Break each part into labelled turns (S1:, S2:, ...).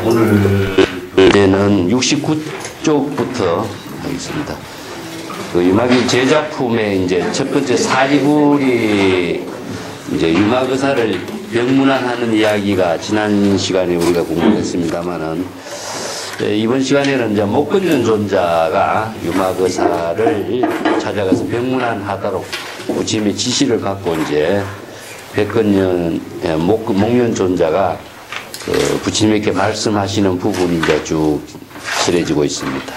S1: 오늘 이제는 69쪽부터 하겠습니다. 그 유마기 제작품의 이제 첫 번째 사리굴이 이제 유마거사를 병문안하는 이야기가 지난 시간에 우리가 공부했습니다만은 이번 시간에는 이제 목건년 존자가 유마거사를 찾아가서 병문안하도록 부처님의 지시를 받고 이제 백건년 목련 존자가 그 부처님께 말씀하시는 부분이 이제 쭉 실해지고 있습니다.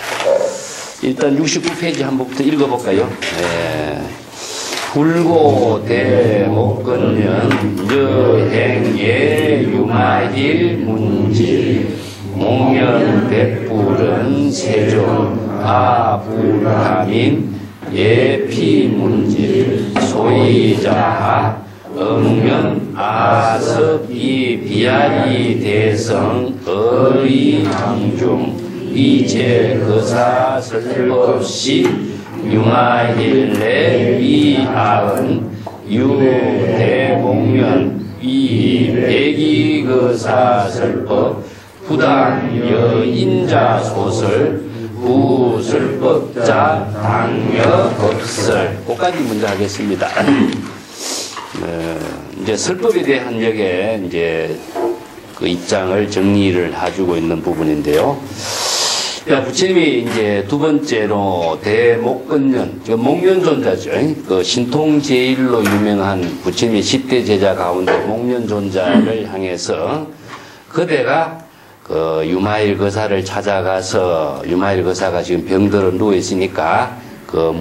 S1: 일단 69페이지 한번부터 읽어볼까요? 불고 대목건년 여행예 유마일 문질 목련 백불은 세존 아불가민 예피문질 소이자하 응면 아섭 이 비아리 대성 의항중 이제 거사 설법시 융하일레 위아은 유대목련 위백이거사 설법 부당 여인자 소설 부설법자 당여법설 그까지 먼저 하겠습니다. 이제 설법에 대한 역에 이제 그 입장을 정리를 해주고 있는 부분인데요. 부처님이 이제 두 번째로 대목건년, 목련존자죠. 그 신통제일로 유명한 부처님의 10대 제자 가운데 목련존자를 향해서 그대가 그 유마일 거사를 찾아가서 유마일 거사가 지금 병들어 누워 있으니까 그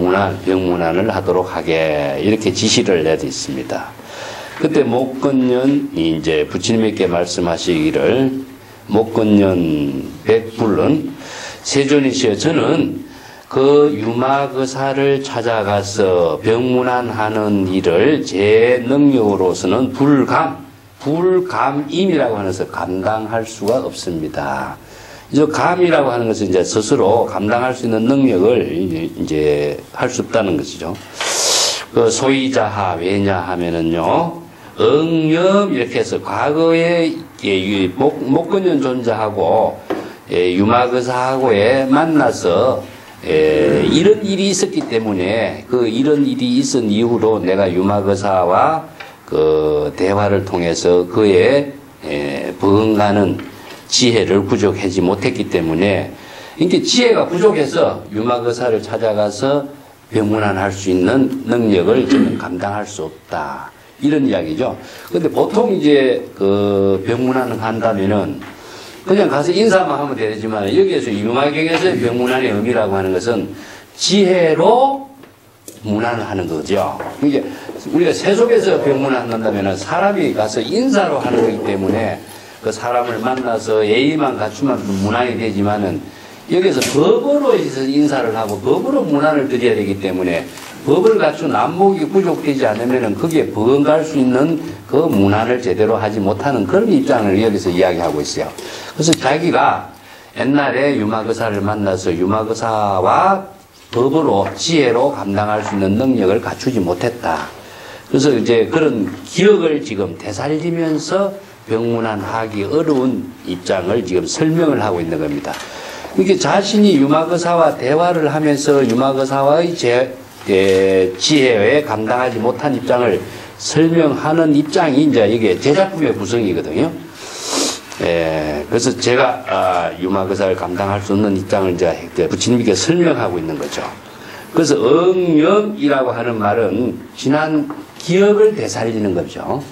S1: 병문안을 하도록 하게 이렇게 지시를 내렸습니다. 그때 목건년이 이제 부처님께 말씀하시기를 목건년 백불은 세존이시여 저는 그 유마거사를 찾아가서 병문안하는 일을 제 능력으로서는 불감임이라고 하는 것을 감당할 수가 없습니다. 이 감이라고 하는 것은 이제 스스로 감당할 수 있는 능력을 이제 할 수 없다는 것이죠. 그 소이자하 왜냐 하면은요, 응염 이렇게 해서 과거에 목건년 존자하고 유마거사하고에 만나서 이런 일이 있었기 때문에 그 이런 일이 있은 이후로 내가 유마거사와 그 대화를 통해서 그의 버금가는 지혜를 부족하지 못했기 때문에 이렇게 지혜가 부족해서 유마거사를 찾아가서 병문안할 수 있는 능력을 저는 감당할 수 없다. 이런 이야기죠. 근데 보통 이제 그 병문안을 한다면은 그냥 가서 인사만 하면 되지만 여기에서 유마경에서의 병문안의 의미라고 하는 것은 지혜로 문안을 하는 거죠. 이게 우리가 세속에서 병문안 한다면 사람이 가서 인사로 하는 거기 때문에 그 사람을 만나서 예의만 갖추면 문안이 되지만은 여기서 법으로 인사를 하고 법으로 문안을 드려야 되기 때문에 법을 갖춘 안목이 부족되지 않으면은 거기에 버금갈 수 있는 그 문안을 제대로 하지 못하는 그런 입장을 여기서 이야기하고 있어요. 그래서 자기가 옛날에 유마거사를 만나서 유마거사와 법으로 지혜로 감당할 수 있는 능력을 갖추지 못했다. 그래서 이제 그런 기억을 지금 되살리면서 병문안하기 어려운 입장을 지금 설명을 하고 있는 겁니다. 이렇게 자신이 유마거사와 대화를 하면서 유마거사와의 지혜에 감당하지 못한 입장을 설명하는 입장이 이제 이게 제작품의 구성이거든요. 그래서 제가 유마거사를 감당할 수 없는 입장을 이제 부처님께 설명하고 있는 거죠. 그래서 응염이라고 하는 말은 지난 기억을 되살리는 거죠.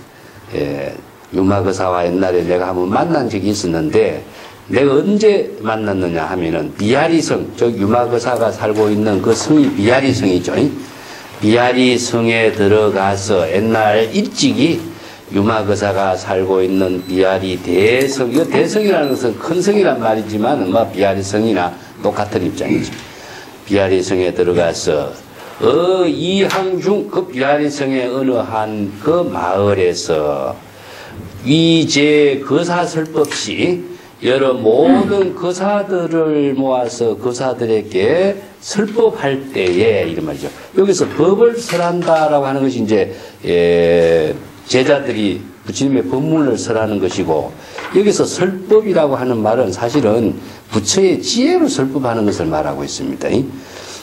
S1: 유마거사와 옛날에 내가 한번 만난 적이 있었는데 내가 언제 만났느냐 하면은 비아리성, 즉 유마거사가 살고 있는 그 성이 비아리성이죠. 비아리성에 들어가서 옛날 일찍이 유마거사가 살고 있는 비아리 대성, 이 대성이라는 것은 큰 성이란 말이지만 비아리성이나 똑같은 입장이죠. 비아리성에 들어가서 이항중 그 비아리성의 어느 한 그 마을에서 위제 거사설법시 여러 모든 거사들을 모아서 거사들에게 설법할 때에 이런 말이죠. 여기서 법을 설한다라고 하는 것이 이제 제자들이 부처님의 법문을 설하는 것이고, 여기서 설법이라고 하는 말은 사실은 부처의 지혜로 설법하는 것을 말하고 있습니다.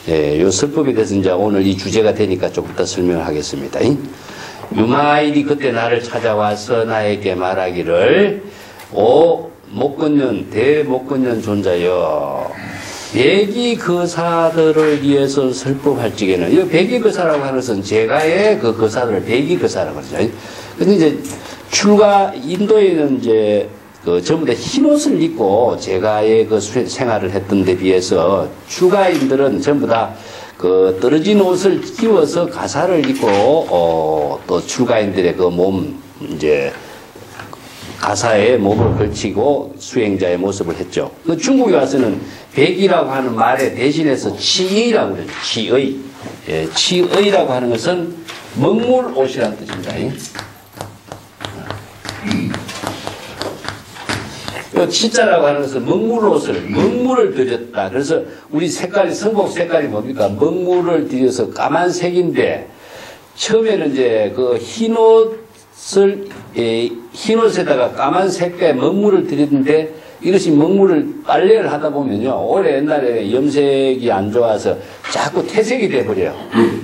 S1: 예, 요 설법에 대해서 이제 오늘 이 주제가 되니까 조금 더 설명을 하겠습니다. 유마일이 그때 나를 찾아와서 나에게 말하기를, 오 목건년 대목건년 존자여, 백이거사들을 위해서 설법할지에는, 이 백이거사라고 하는 것은 제가의 그 거사들을 백이거사라고 그러죠. 근데 이제 인도에는 이제 그 전부 다 흰옷을 입고 제가의 그 생활을 했던 데 비해서 출가인들은 전부 다 그 떨어진 옷을 끼워서 가사를 입고 또 출가인들의 그 몸 이제 가사에 몸을 걸치고 수행자의 모습을 했죠. 그 중국에 와서는 백이라고 하는 말에 대신해서 치의라고 그러죠. 치의. 예, 치의라고 하는 것은 먹물 옷이라는 뜻입니다. 치자라고 하는 것은 먹물을 들였다. 그래서 우리 색깔이, 성복 색깔이 뭡니까? 먹물을 들여서 까만색인데, 처음에는 이제 그 흰옷에다가 까만색의 먹물을 들였는데, 이것이 먹물을 빨래를 하다 보면요, 오래 옛날에 염색이 안 좋아서 자꾸 퇴색이 돼버려요.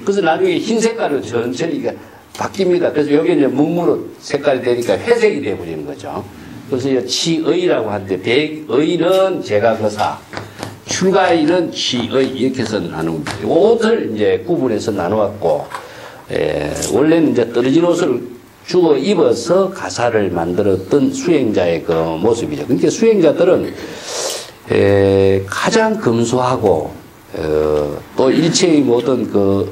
S1: 그래서 나중에 흰 색깔로 천천히 바뀝니다. 그래서 여기 이제 먹물로 색깔이 되니까 회색이 돼버리는 거죠. 그래서 치의라고 하는데, 백의는 제가거사, 출가의는 치의, 이렇게 해서 나눕니다. 옷을 이제 구분해서 나누었고, 원래는 이제 떨어진 옷을 주워 입어서 가사를 만들었던 수행자의 그 모습이죠. 그러니까 수행자들은 가장 검소하고, 또 일체의 모든 그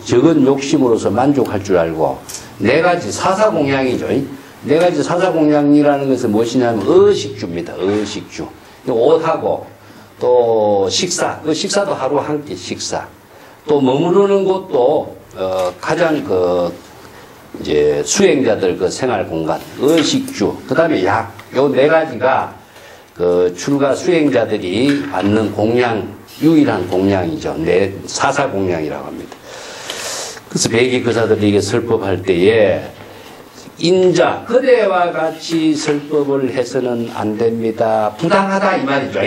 S1: 적은 욕심으로서 만족할 줄 알고, 네 가지 사사공양이죠. 네 가지 사사공양이라는 것은 무엇이냐면 의식주입니다. 의식주. 옷하고 또 식사. 그 식사도 하루 한 끼 식사. 또 머무르는 곳도 가장 그 이제 수행자들 그 생활 공간. 의식주. 그다음에 약. 요 네 가지가 그 출가 수행자들이 받는 공양, 유일한 공양이죠. 네, 사사공양이라고 합니다. 그래서 백이거사들에게 설법할 때에 인자, 그대와 같이 설법을 해서는 안 됩니다. 부당하다 이 말이죠.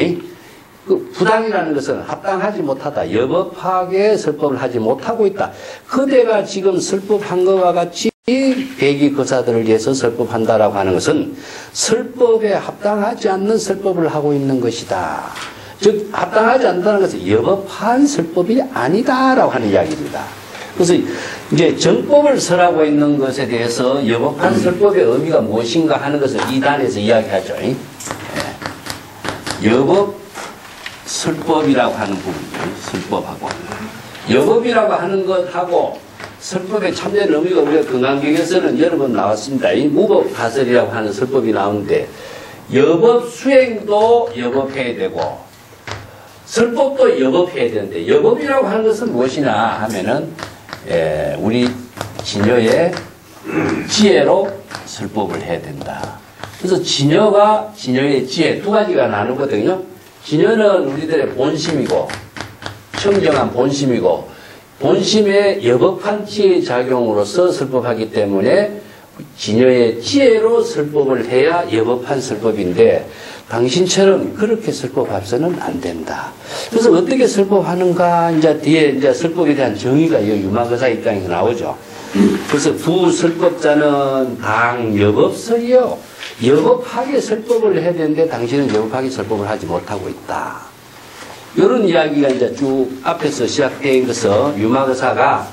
S1: 그 부당이라는 것은 합당하지 못하다. 여법하게 설법을 하지 못하고 있다. 그대가 지금 설법한 것과 같이 백이거사들을 위해서 설법한다라고 하는 것은 설법에 합당하지 않는 설법을 하고 있는 것이다. 즉 합당하지 않는다는 것은 여법한 설법이 아니다라고 하는 이야기입니다. 그래서 이제 정법을 설하고 있는 것에 대해서 여법한 설법의 의미가 무엇인가 하는 것을 이 단에서 이야기하죠. 여법 설법이라고 하는 부분이죠. 설법하고 여법이라고 하는 것하고 설법의 참된 의미가 우리가 건강경에서는 여러 번 나왔습니다. 이 무법가설이라고 하는 설법이 나오는데, 여법 수행도 여법해야 되고 설법도 여법해야 되는데, 여법이라고 하는 것은 무엇이냐 하면은 우리 진여의 지혜로 설법을 해야 된다. 그래서 진여의 지혜 두 가지가 나누거든요. 진여는 우리들의 본심이고, 청정한 본심이고, 본심의 여법한 지혜의 작용으로서 설법하기 때문에 진여의 지혜로 설법을 해야 여법한 설법인데, 당신처럼 그렇게 설법해서는 안 된다. 그래서 어떻게 설법하는가, 이제 뒤에 이제 설법에 대한 정의가 유마거사 입장에서 나오죠. 그래서 부설법자는 당 여법설이요. 여법하게 설법을 해야 되는데 당신은 여법하게 설법을 하지 못하고 있다. 이런 이야기가 이제 쭉 앞에서 시작된 것을 유마거사가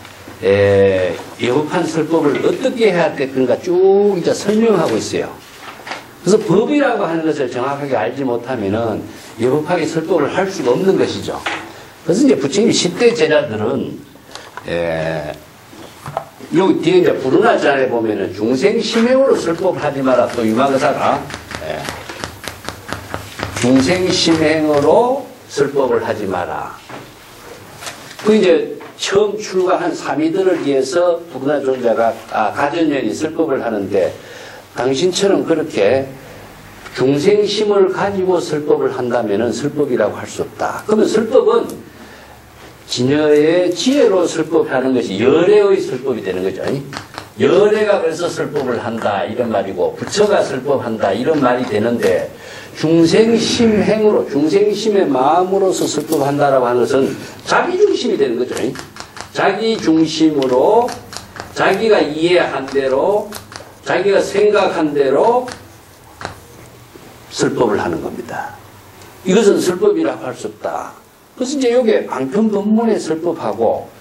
S1: 여법한 설법을 어떻게 해야 될까 쭉 이제 설명하고 있어요. 그래서 법이라고 하는 것을 정확하게 알지 못하면은 여법하게 설법을 할 수가 없는 것이죠. 그래서 이제 부처님 10대 제자들은, 여기 뒤에 이제 부르나자에 보면은 중생심행으로 설법을 하지 마라. 또 유마거사가, 중생심행으로 설법을 하지 마라. 그 이제 처음 출가한 사미들을 위해서 부르나 존자가, 가전년이 설법을 하는데, 당신처럼 그렇게 중생심을 가지고 설법을 한다면은 설법이라고 할 수 없다. 그러면 설법은 진여의 지혜로 설법하는 것이 열애의 설법이 되는 거죠. 여대가 그래서 설법을 한다 이런 말이고 부처가 설법한다 이런 말이 되는데 중생심행으로 중생심의 마음으로서 설법한다라고 하는 것은 자기 중심이 되는 거죠. 자기 중심으로 자기가 이해한 대로 자기가 생각한 대로 설법을 하는 겁니다. 이것은 설법이라고 할 수 없다. 그래서 이제 여기 방편법문에 설법하고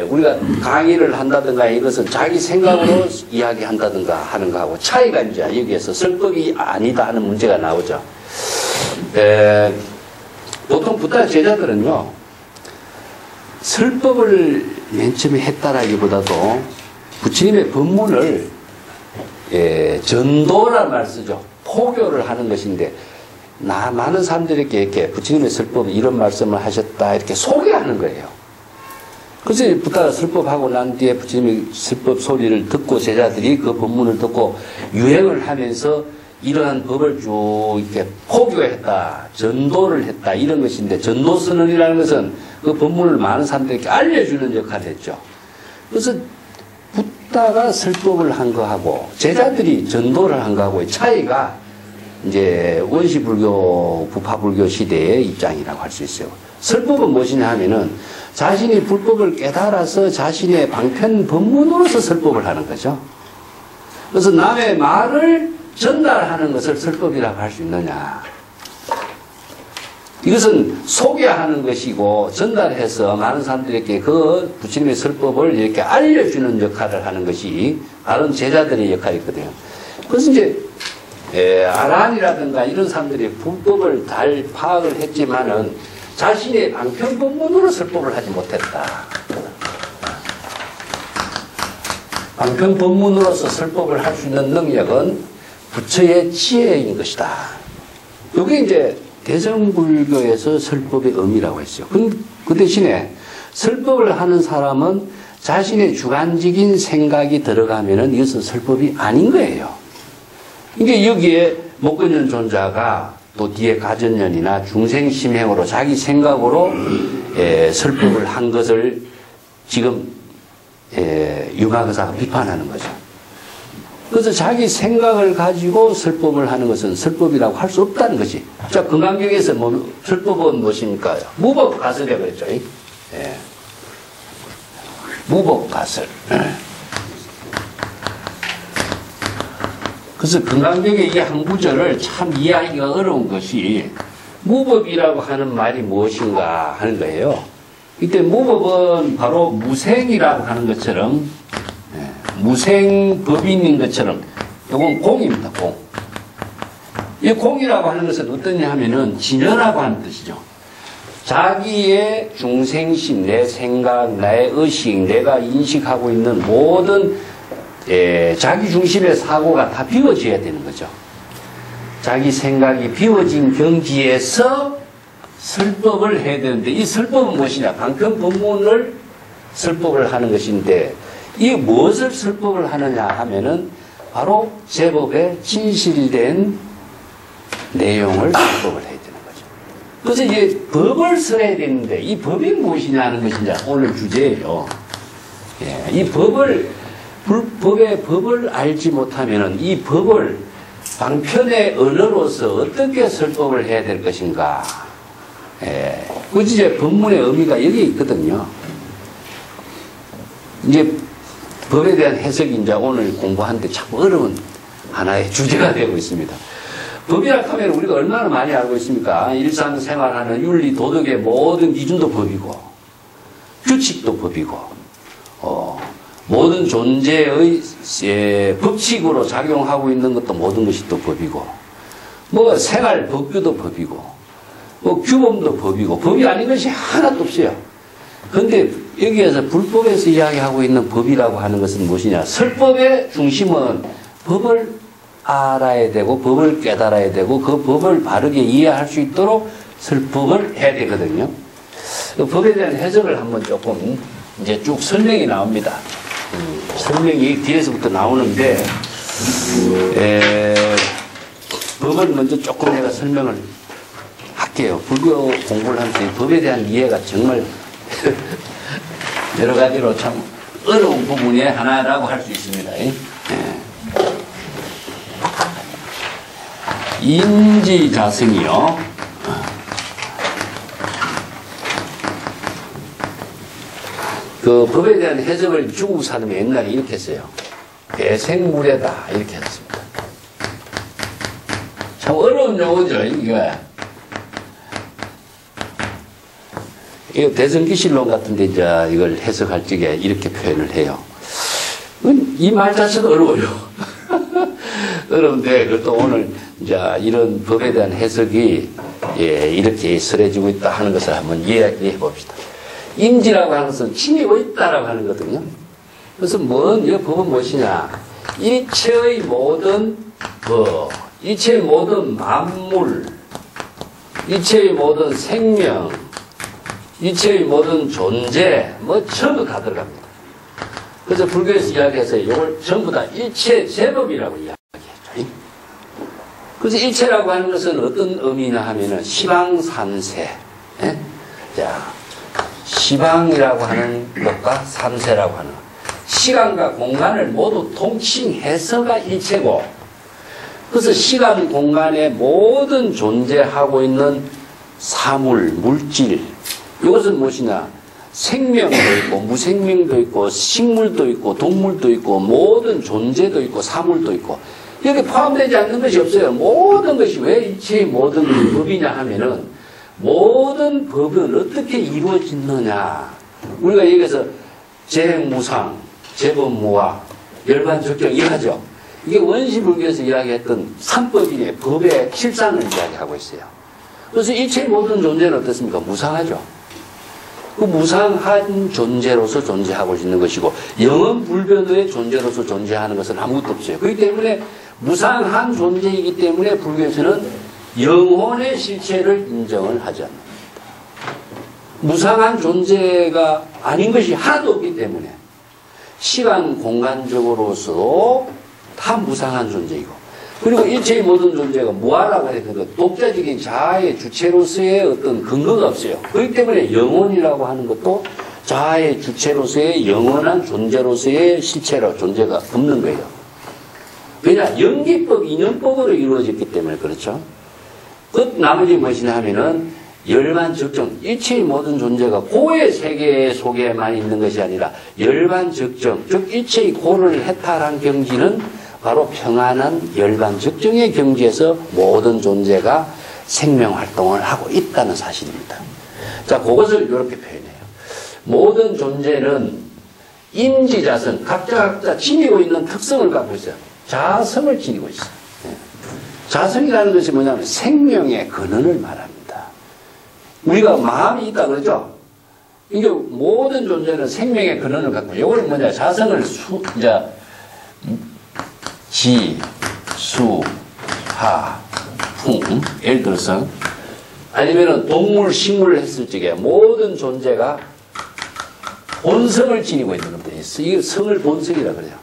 S1: 우리가 강의를 한다든가 이것은 자기 생각으로 이야기한다든가 하는 거하고 차이가 이제 여기에서 설법이 아니다 하는 문제가 나오죠. 보통 부다 제자들은요, 설법을 맨 처음에 했다라기보다도 부처님의 법문을 전도라는 말을 쓰죠. 포교를 하는 것인데, 많은 사람들에게 이렇게 부처님의 설법 이런 말씀을 하셨다 이렇게 소개하는 거예요. 그래서 부다가 설법하고 난 뒤에 부처님의 설법 소리를 듣고 제자들이 그 법문을 듣고 유행을 하면서 이러한 법을 쭉 이렇게 포교했다, 전도를 했다 이런 것인데, 전도 선언이라는 것은 그 법문을 많은 사람들에게 알려주는 역할을 했죠. 그래서 부다가 설법을 한 거하고 제자들이 전도를 한 거하고의 차이가 이제 원시불교, 부파불교 시대의 입장이라고 할 수 있어요. 설법은 무엇이냐 하면은 자신이 불법을 깨달아서 자신의 방편 법문으로서 설법을 하는 거죠. 그래서 남의 말을 전달하는 것을 설법이라고 할 수 있느냐. 이것은 소개하는 것이고 전달해서 많은 사람들에게 그 부처님의 설법을 이렇게 알려주는 역할을 하는 것이 다른 제자들의 역할이거든요. 그래서 이제 아란이라든가 이런 사람들이 불법을 잘 파악을 했지만은 자신의 방편 법문으로 설법을 하지 못했다. 방편 법문으로서 설법을 할 수 있는 능력은 부처의 지혜인 것이다. 이게 이제 대乘불교에서 설법의 의미라고 했어요. 그 대신에 설법을 하는 사람은 자신의 주관적인 생각이 들어가면은 이것은 설법이 아닌 거예요. 이게 여기에 목건년 존자가 또 뒤에 가전년이나 중생심행으로 자기 생각으로 설법을 한 것을 지금 유마거사가 비판하는 거죠. 그래서 자기 생각을 가지고 설법을 하는 것은 설법이라고 할 수 없다는 것이. 자, 금강경에서 설법은 무엇입니까? 무법가설이라고 그랬죠. 무법가설. 그래서 금강경의 이 한 구절을 참 이해하기가 어려운 것이 무법이라고 하는 말이 무엇인가 하는 거예요. 이때 무법은 바로 무생이라고 하는 것처럼 무생법인인 것처럼 이건 공입니다. 공. 이 공이라고 하는 것은 어떠냐 하면은 진여라고 하는 뜻이죠. 자기의 중생심, 내 생각, 나의 의식, 내가 인식하고 있는 모든 자기 중심의 사고가 다 비워져야 되는 거죠. 자기 생각이 비워진 경지에서 설법을 해야 되는데 이 설법은 무엇이냐? 방편 법문을 설법을 하는 것인데 이 무엇을 설법을 하느냐 하면은 바로 제법에 진실된 내용을 설법을 해야 되는 거죠. 그래서 이제 법을 설해야 되는데 이 법이 무엇이냐 하는 것이 이제 오늘 주제예요. 이 법의 법을 알지 못하면은 이 법을 방편의 언어로서 어떻게 설법을 해야 될 것인가. 그 이제 법문의 의미가 여기 있거든요. 이제 법에 대한 해석이 이제 오늘 공부하는데 참 어려운 하나의 주제가 되고 있습니다. 법이라 하면 우리가 얼마나 많이 알고 있습니까? 일상생활하는 윤리, 도덕의 모든 기준도 법이고, 규칙도 법이고, 모든 존재의 법칙으로 작용하고 있는 것도 모든 것이 또 법이고, 뭐 생활 법규도 법이고, 뭐 규범도 법이고, 법이 아닌 것이 하나도 없어요. 그런데 여기에서 불법에서 이야기하고 있는 법이라고 하는 것은 무엇이냐? 설법의 중심은 법을 알아야 되고 법을 깨달아야 되고 그 법을 바르게 이해할 수 있도록 설법을 해야 되거든요. 그 법에 대한 해석을 한번 조금 이제 쭉 설명이 나옵니다. 설명이 뒤에서부터 나오는데 법을 먼저 조금 내가 설명을 할게요. 불교 공부를 하면서 법에 대한 이해가 정말 여러 가지로 참 어려운 부분의 하나라고 할 수 있습니다. 인지자성이요. 그 법에 대한 해석을 중국 사람이 옛날에 이렇게 했어요. 배생무례다 이렇게 했습니다. 참 어려운 용어죠 이게. 이거 대성기실론 같은데 이제 이걸 해석할 적에 이렇게 표현을 해요. 이 말 자체도 어려워요. 어려운데 그래도 오늘 이제 이런 법에 대한 해석이 이렇게 설해지고 있다 하는 것을 한번 이야기해 봅시다. 인지라고 하는 것은 지니고 있다라고 하는 거거든요. 그래서 이 법은 무엇이냐? 일체의 모든 일체의 모든 만물, 일체의 모든 생명, 일체의 모든 존재, 전부 다 들어갑니다. 그래서 불교에서 이야기해서 이걸 전부 다 일체 제법이라고 이야기했죠. 그래서 일체라고 하는 것은 어떤 의미냐 하면은 시방삼세. 자, 시방이라고 하는 것과 삼세라고 하는 것. 시간과 공간을 모두 통칭해서가 일체고, 그래서 시간 공간의 모든 존재하고 있는 사물, 물질, 이것은 무엇이냐? 생명도 있고 무생명도 있고 식물도 있고 동물도 있고 모든 존재도 있고 사물도 있고, 여기 포함되지 않는 것이 없어요. 모든 것이 왜 일체의 모든 법이냐 하면은, 모든 법은 어떻게 이루어지느냐. 우리가 여기서 재무상, 재법무화, 열반적정 이하죠. 이게 원시불교에서 이야기했던 삼법인의 법의 실상을 이야기하고 있어요. 그래서 일체의 모든 존재는 어떻습니까? 무상하죠. 그 무상한 존재로서 존재하고 있는 것이고, 영원불변의 존재로서 존재하는 것은 아무것도 없어요. 그렇기 때문에 무상한 존재이기 때문에 불교에서는 영혼의 실체를 인정을 하지 않는다. 무상한 존재가 아닌 것이 하나도 없기 때문에 시간 공간적으로서도 다 무상한 존재이고, 그리고 일체의 모든 존재가 무아라고 해서 독자적인 자아의 주체로서의 어떤 근거가 없어요. 그렇기 때문에 영혼이라고 하는 것도 자아의 주체로서의 영원한 존재로서의 실체로 존재가 없는 거예요. 왜냐? 연기법, 인연법으로 이루어졌기 때문에 그렇죠. 그 나머지 무엇이냐 하면은 열반적정, 일체의 모든 존재가 고의 세계 속에만 있는 것이 아니라 열반적정, 즉 일체의 고를 해탈한 경지는 바로 평안한 열반적정의 경지에서 모든 존재가 생명활동을 하고 있다는 사실입니다. 자, 그것을 이렇게 표현해요. 모든 존재는 인지자성, 각자 지니고 있는 특성을 갖고 있어요. 자성을 지니고 있어요. 자성이라는 것이 뭐냐면 생명의 근원을 말합니다. 우리가 마음이 있다 그러죠? 이게 모든 존재는 생명의 근원을 갖고, 이걸 뭐냐, 자성을 지, 수, 하, 풍, 예를 들어서, 아니면은 동물, 식물을 했을 적에 모든 존재가 본성을 지니고 있는 겁니다. 이게 성을 본성이라고 그래요.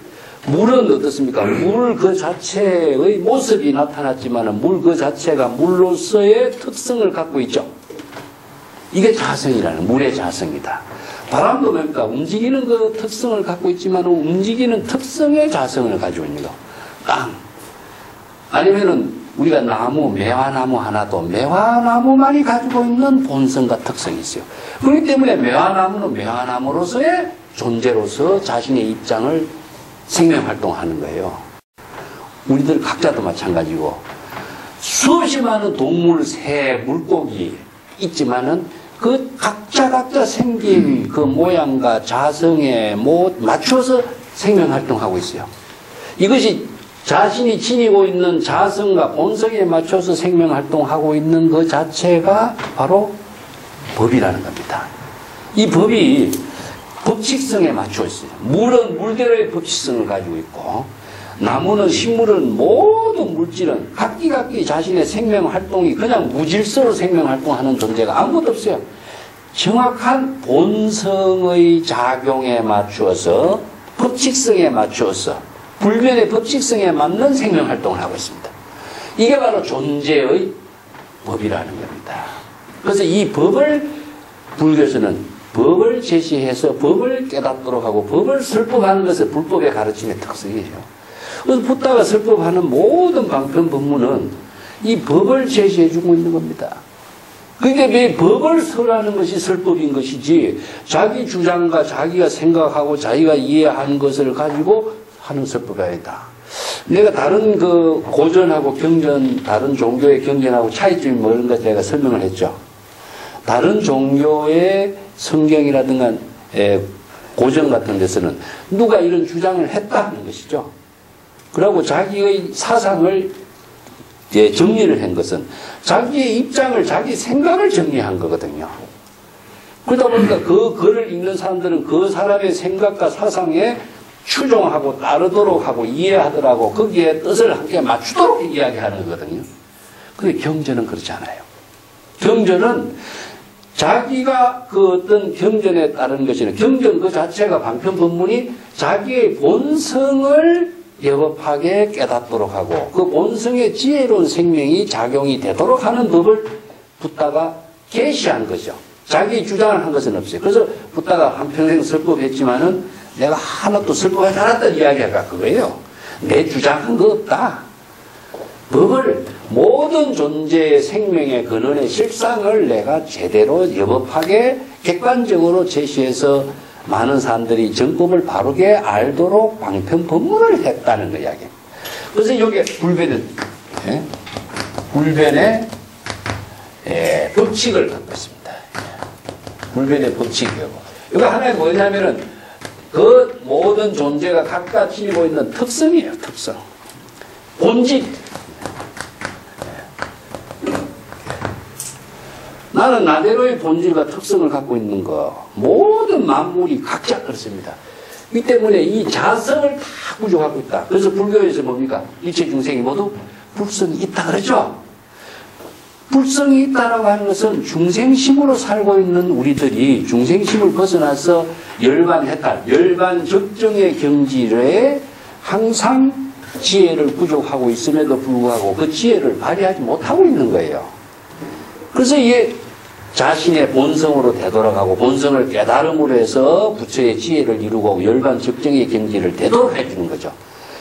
S1: 물은 어떻습니까? 물 그 자체의 모습이 나타났지만 물 그 자체가 물로서의 특성을 갖고 있죠. 이게 자성이라는, 물의 자성이다. 바람도 뭡니까? 움직이는 그 특성을 갖고 있지만 움직이는 특성의 자성을 가지고 있는 거. 땅. 아니면은 우리가 나무, 매화나무 하나도 매화나무만이 가지고 있는 본성과 특성이 있어요. 그렇기 때문에 매화나무는 매화나무로서의 존재로서 자신의 입장을 생명활동하는 거예요. 우리들 각자도 마찬가지고, 수없이 많은 동물, 새, 물고기 있지만은 그 각자 생긴 그 모양과 자성에 맞춰서 생명활동하고 있어요. 이것이 자신이 지니고 있는 자성과 본성에 맞춰서 생명활동하고 있는 그 자체가 바로 법이라는 겁니다. 이 법이 법칙성에 맞춰 있어요. 물은 물대로의 법칙성을 가지고 있고, 나무는, 식물은, 모든 물질은 각기 자신의 생명활동이 그냥 무질서로 생명활동하는 존재가 아무것도 없어요. 정확한 본성의 작용에 맞추어서, 법칙성에 맞추어서, 불변의 법칙성에 맞는 생명활동을 하고 있습니다. 이게 바로 존재의 법이라는 겁니다. 그래서 이 법을 불교에서는 법을 제시해서 법을 깨닫도록 하고 법을 설법하는 것은 불법의 가르침의 특성이에요. 그래서 붓다가 설법하는 모든 방편 법문은 이 법을 제시해주고 있는 겁니다. 그러니까 왜 법을 설하는 것이 설법인 것이지 자기 주장과 자기가 생각하고 자기가 이해한 것을 가지고 하는 설법이 아니다. 내가 다른 그 고전하고 경전, 다른 종교의 경전하고 차이점이 뭐인가 제가 설명을 했죠. 다른 종교의 성경이라든가 고전 같은 데서는 누가 이런 주장을 했다 하는 것이죠. 그리고 자기의 사상을 정리를 한 것은 자기의 입장을, 자기 생각을 정리한 거거든요. 그러다 보니까 그 글을 읽는 사람들은 그 사람의 생각과 사상에 추종하고 따르도록 하고 이해하더라고 거기에 뜻을 함께 맞추도록 이야기하는 거거든요. 근데 경전은 그렇지 않아요. 경전은 자기가 그 어떤 경전에 따른 것이 아니라 경전 그 자체가 방편 법문이 자기의 본성을 여법하게 깨닫도록 하고 그 본성의 지혜로운 생명이 작용이 되도록 하는 법을 붓다가 계시한 거죠. 자기 주장을 한 것은 없어요. 그래서 붓다가 한평생 설법했지만은 내가 하나도 설법하지 않았다는 이야기가 그거예요. 내 주장한 거 없다. 법을 모든 존재의 생명의 근원의 실상을 내가 제대로 여법하게 객관적으로 제시해서 많은 사람들이 정법을 바르게 알도록 방편 법문을 했다는 이야기. 그래서 여기에 불변의 법칙을 갖고 있습니다. 불변의 법칙이고. 이거 하나의 뭐냐면은 그 모든 존재가 각각 지니고 있는 특성이에요. 특성. 본질. 나는 나대로의 본질과 특성을 갖고 있는 거. 모든 만물이 각자 그렇습니다. 이 때문에 이 자성을 다 구조하고 있다. 그래서 불교에서 뭡니까? 일체 중생이 모두 불성이 있다 그러죠? 불성이 있다라고 하는 것은 중생심으로 살고 있는 우리들이 중생심을 벗어나서 열반 해탈, 열반 적정의 경지에 항상 지혜를 부족하고 있음에도 불구하고 그 지혜를 발휘하지 못하고 있는 거예요. 그래서 이게 자신의 본성으로 되돌아가고 본성을 깨달음으로 해서 부처의 지혜를 이루고 열반 적정의 경지를 되도록 해주는 거죠.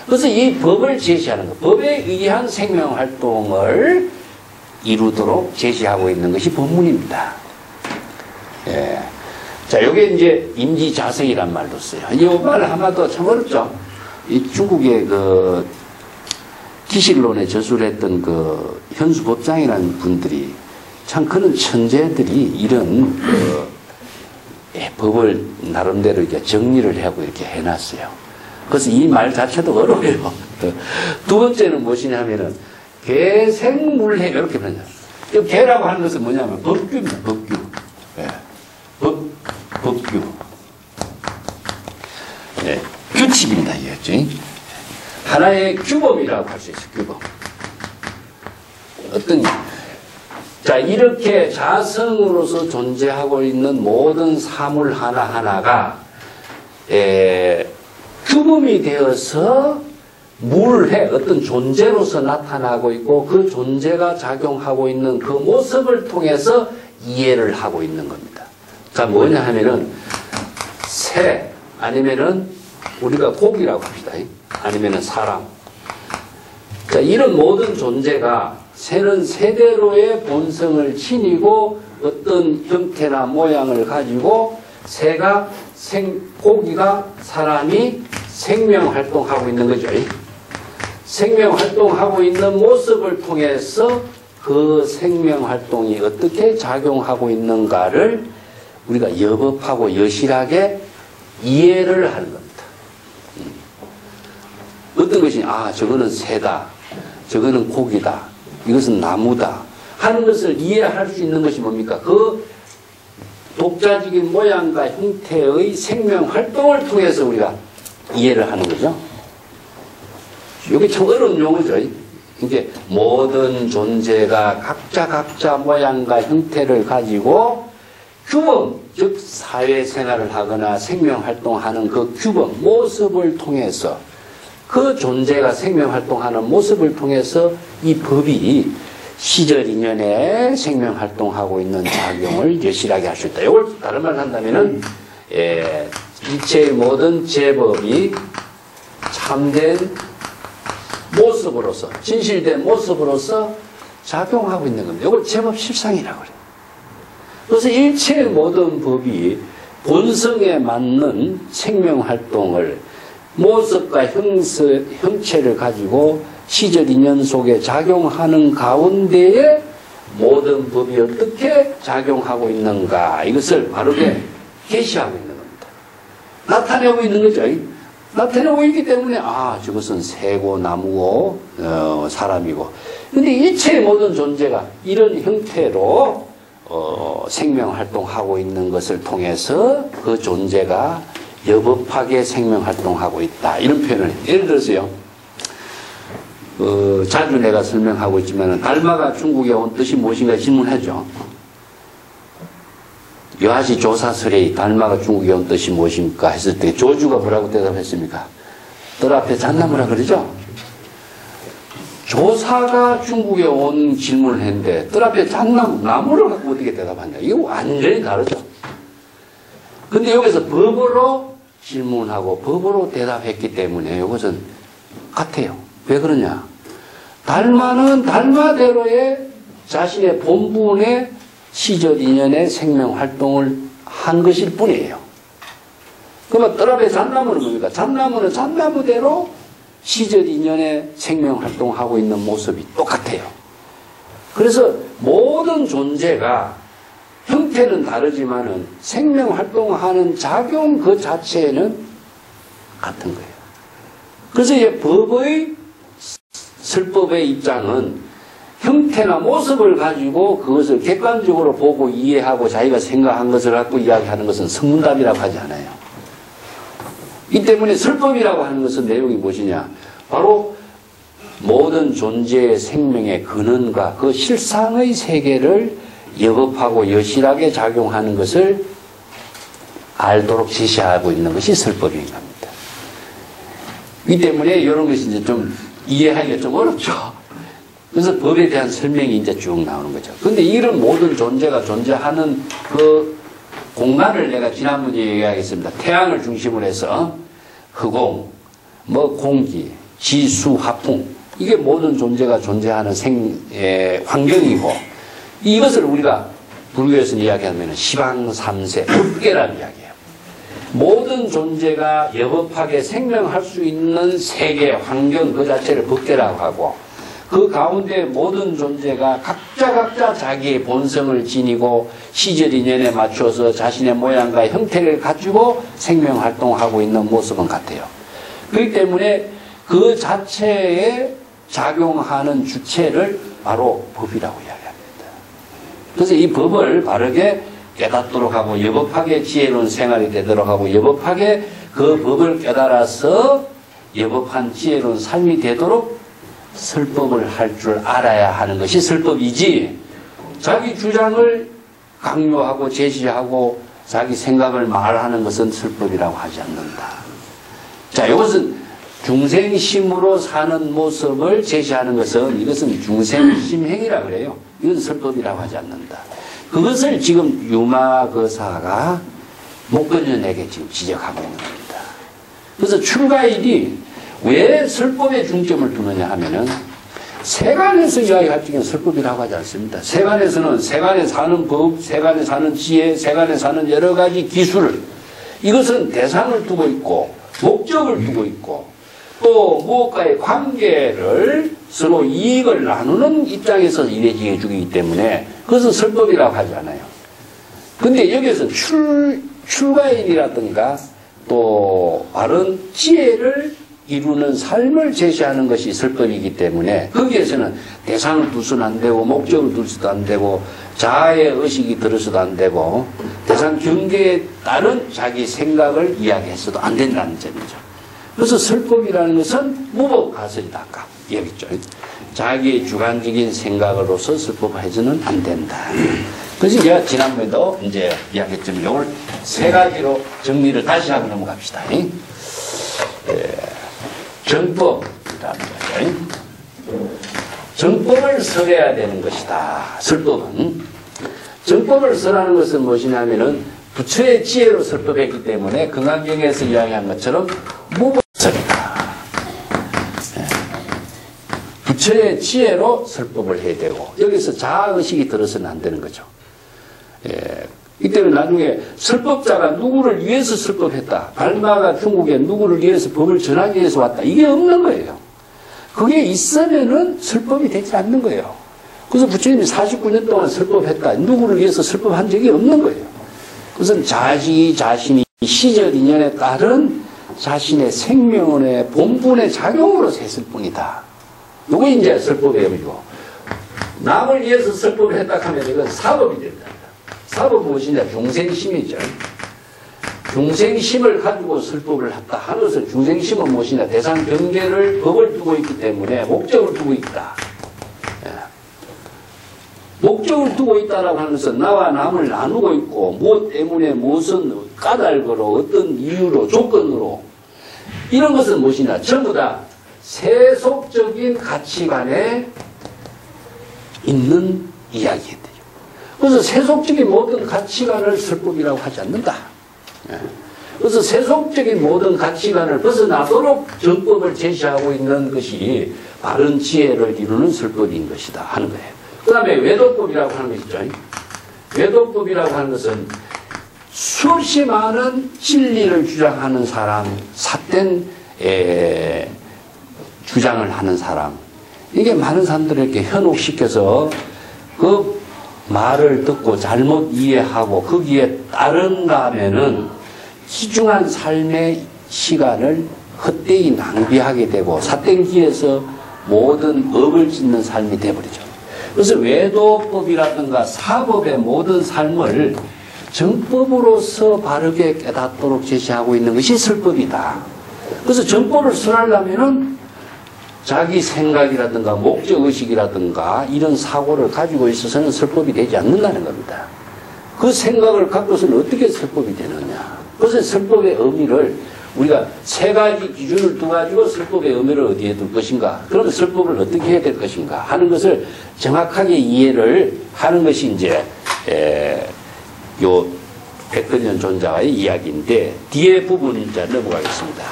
S1: 그래서 이 법을 제시하는 것, 법에 의한 생명활동을 이루도록 제시하고 있는 것이 법문입니다. 예. 자, 요게 이제 임지자성이란 말도 써요. 이 말 한마도 참 어렵죠. 이 중국의 그 기실론에 저술을 했던 그 현수법장이라는 분들이 참 그런 천재들이 이런 법을 나름대로 이렇게 정리를 하고 이렇게 해놨어요. 그래서 이 말 자체도 어려워요. 두 번째는 무엇이냐면은 개생물해 이렇게 표현해요. 이 개라고 하는 것은 뭐냐면 법규입니다. 법규. 예. 법규. 예. 규칙입니다. 이게 하나의 규범이라고 할 수 있어요. 규범. 어떤 자, 이렇게 자성으로서 존재하고 있는 모든 사물 하나하나가 규범이 되어서 물해 어떤 존재로서 나타나고 있고 그 존재가 작용하고 있는 그 모습을 통해서 이해를 하고 있는 겁니다. 자, 뭐냐 하면은 새 아니면은 우리가 고기라고 합시다. 아니면은 사람. 자, 이런 모든 존재가 새는 새대로의 본성을 지니고 어떤 형태나 모양을 가지고 새가 고기가 사람이 생명활동하고 있는 거죠. 생명활동하고 있는 모습을 통해서 그 생명활동이 어떻게 작용하고 있는가를 우리가 여법하고 여실하게 이해를 하는 겁니다. 어떤 것이 저거는 새다. 저거는 고기다. 이것은 나무다. 하는 것을 이해할 수 있는 것이 뭡니까? 그 독자적인 모양과 형태의 생명활동을 통해서 우리가 이해를 하는 거죠. 이게 참 어려운 용어죠. 이게 모든 존재가 각자 모양과 형태를 가지고 규범, 즉 사회생활을 하거나 생명활동하는 그 규범, 모습을 통해서 그 존재가 생명활동하는 모습을 통해서 이 법이 시절 인연에 생명활동하고 있는 작용을 여실하게 할 수 있다. 이걸 다른 말로 한다면은 일체의 모든 제법이 참된 모습으로서 진실된 모습으로서 작용하고 있는 겁니다. 이걸 제법 실상이라고 그래요. 그래서 일체의 모든 법이 본성에 맞는 생명활동을 모습과 형체를 가지고 시절 인연 속에 작용하는 가운데에 모든 법이 어떻게 작용하고 있는가 이것을 바르게 계시하고 있는 겁니다. 나타내고 있는 거죠. 나타내고 있기 때문에 저것은 새고 나무고 사람이고 근데 일체의 모든 존재가 이런 형태로 생명활동하고 있는 것을 통해서 그 존재가 여법하게 생명활동하고 있다. 이런 표현을 해요. 예를 들어서요. 자주 내가 설명하고 있지만 달마가 중국에 온 뜻이 무엇인가 질문하죠. 여하시 조사설에 달마가 중국에 온 뜻이 무엇입니까? 했을 때 조주가 뭐라고 대답했습니까? 뜰 앞에 잣나무라 그러죠. 조사가 중국에 온 질문을 했는데 뜰 앞에 나무를 갖고 어떻게 대답하냐. 이거 완전히 다르죠. 근데 여기서 법으로 질문하고 법으로 대답했기 때문에 이것은 같아요. 왜 그러냐. 달마는 달마대로의 자신의 본분의 시절 인연의 생명활동을 한 것일 뿐이에요. 그러면 뜰 앞에 잣나무는 뭡니까? 잣나무는 잣나무대로 시절 인연의 생명활동하고 있는 모습이 똑같아요. 그래서 모든 존재가 형태는 다르지만은 생명활동하는 작용 그 자체는 같은 거예요. 그래서 이 법의 설법의 입장은 형태나 모습을 가지고 그것을 객관적으로 보고 이해하고 자기가 생각한 것을 갖고 이야기하는 것은 성문답이라고 하지 않아요. 이 때문에 설법이라고 하는 것은 내용이 무엇이냐. 바로 모든 존재의 생명의 근원과 그 실상의 세계를 여법하고 여실하게 작용하는 것을 알도록 제시하고 있는 것이 설법인 겁니다. 이 때문에 이런 것이 이제 좀 이해하기가 좀 어렵죠. 그래서 법에 대한 설명이 이제 쭉 나오는 거죠. 근데 이런 모든 존재가 존재하는 그 공간을 내가 지난번에 얘기하겠습니다. 태양을 중심으로 해서 흑공, 공기, 지수, 화풍 이게 모든 존재가 존재하는 환경이고 이것을 우리가 불교에서 이야기하면 시방삼세, 법계라는 이야기예요. 모든 존재가 여법하게 생명할 수 있는 세계, 환경 그 자체를 법계라고 하고 그 가운데 모든 존재가 각자 자기의 본성을 지니고 시절 인연에 맞춰서 자신의 모양과 형태를 가지고 생명활동하고 있는 모습은 같아요. 그렇기 때문에 그 자체에 작용하는 주체를 바로 법이라고 이야기합니다. 그래서 이 법을 바르게 깨닫도록 하고 여법하게 지혜로운 생활이 되도록 하고 여법하게 그 법을 깨달아서 여법한 지혜로운 삶이 되도록 설법을 할 줄 알아야 하는 것이 설법이지 자기 주장을 강요하고 제시하고 자기 생각을 말하는 것은 설법이라고 하지 않는다. 자, 이것은 중생심으로 사는 모습을 제시하는 것은 이것은 중생심행이라고 그래요. 이건 설법이라고 하지 않는다. 그것을 지금 유마거사가 목건년에게 지금 지적하고 있는 겁니다. 그래서 출가일이 왜 설법에 중점을 두느냐 하면은 세간에서 이야기할 적에는 설법이라고 하지 않습니다. 세간에서는 세간에 사는 법, 세간에 사는 지혜, 세간에 사는 여러 가지 기술 이것은 대상을 두고 있고 목적을 두고 있고 또 무엇과의 관계를 서로 이익을 나누는 입장에서 이루어지게 주기 때문에 그것은 설법이라고 하지 않아요. 근데 여기에서 출가일이라든가 또 바른 지혜를 이루는 삶을 제시하는 것이 설법이기 때문에 거기에서는 대상을 두서도 안 되고 목적을 둘수도 안 되고 자아의 의식이 들어서도 안 되고 대상 경계에 따른 자기 생각을 이야기해서도 안 된다는 점이죠. 그래서 설법이라는 것은 무법가설이다. 아까 얘기했죠. 자기의 주관적인 생각으로서 설법해서는 안 된다. 그래서 제가 지난번에도 이제 이야기했지만 이걸 세 가지로 정리를 다시 하고 넘어갑시다. 정법이라는 거죠. 정법을 설해야 되는 것이다. 설법은. 정법을 설하는 것은 무엇이냐면은 부처의 지혜로 설법했기 때문에 금강경에서 이야기한 것처럼 무법설이다. 부처의 지혜로 설법을 해야 되고 여기서 자아의식이 들어서는 안 되는 거죠. 이 때문에 나중에 설법자가 누구를 위해서 설법했다. 발마가 중국에 누구를 위해서 법을 전하기 위해서 왔다. 이게 없는 거예요. 그게 있으면은 설법이 되지 않는 거예요. 그래서 부처님이 49년 동안 설법했다. 누구를 위해서 설법한 적이 없는 거예요. 그것은 자신이 시절 인연에 따른 자신의 생명의 본분의 작용으로 했을 뿐이다. 이거 이제 설법의 의미고. 남을 위해서 설법을 했다 하면 이건 사법이 된다. 사법은 무엇이냐? 중생심이죠. 중생심을 가지고 설법을 했다 하는 것은 중생심은 무엇이냐? 대상 경계를 법을 두고 있기 때문에 목적을 두고 있다. 목적을 두고 있다라고 하는 것은 나와 남을 나누고 있고 무엇 때문에 무슨 까닭으로 어떤 이유로 조건으로 이런 것은 무엇이냐? 전부 다 세속적인 가치관에 있는 이야기예요. 그래서 세속적인 모든 가치관을 설법이라고 하지 않는다. 그래서 세속적인 모든 가치관을 벗어나도록 정법을 제시하고 있는 것이 바른 지혜를 이루는 설법인 것이다 하는 거예요. 그 다음에 외도법이라고 하는 것이죠. 외도법이라고 하는 것은 수없이 많은 진리를 주장하는 사람, 삿된 주장을 하는 사람, 이게 많은 사람들을 이렇게 현혹시켜서 그 말을 듣고 잘못 이해하고 거기에 따른다면은 귀중한 삶의 시간을 헛되이 낭비하게 되고 삿된 길에서 모든 업을 짓는 삶이 되어버리죠. 그래서 외도법이라든가 사법의 모든 삶을 정법으로서 바르게 깨닫도록 제시하고 있는 것이 설법이다. 그래서 정법을 설하려면은 자기 생각이라든가 목적의식이라든가 이런 사고를 가지고 있어서는 설법이 되지 않는다는 겁니다. 그 생각을 갖고서는 어떻게 설법이 되느냐. 그래서 설법의 의미를 우리가 세 가지 기준을 두가지고 설법의 의미를 어디에 둘 것인가, 그러면 설법을 어떻게 해야 될 것인가 하는 것을 정확하게 이해를 하는 것이 이제 요 백근년 존자의 이야기인데, 뒤에 부분 이제 넘어가겠습니다.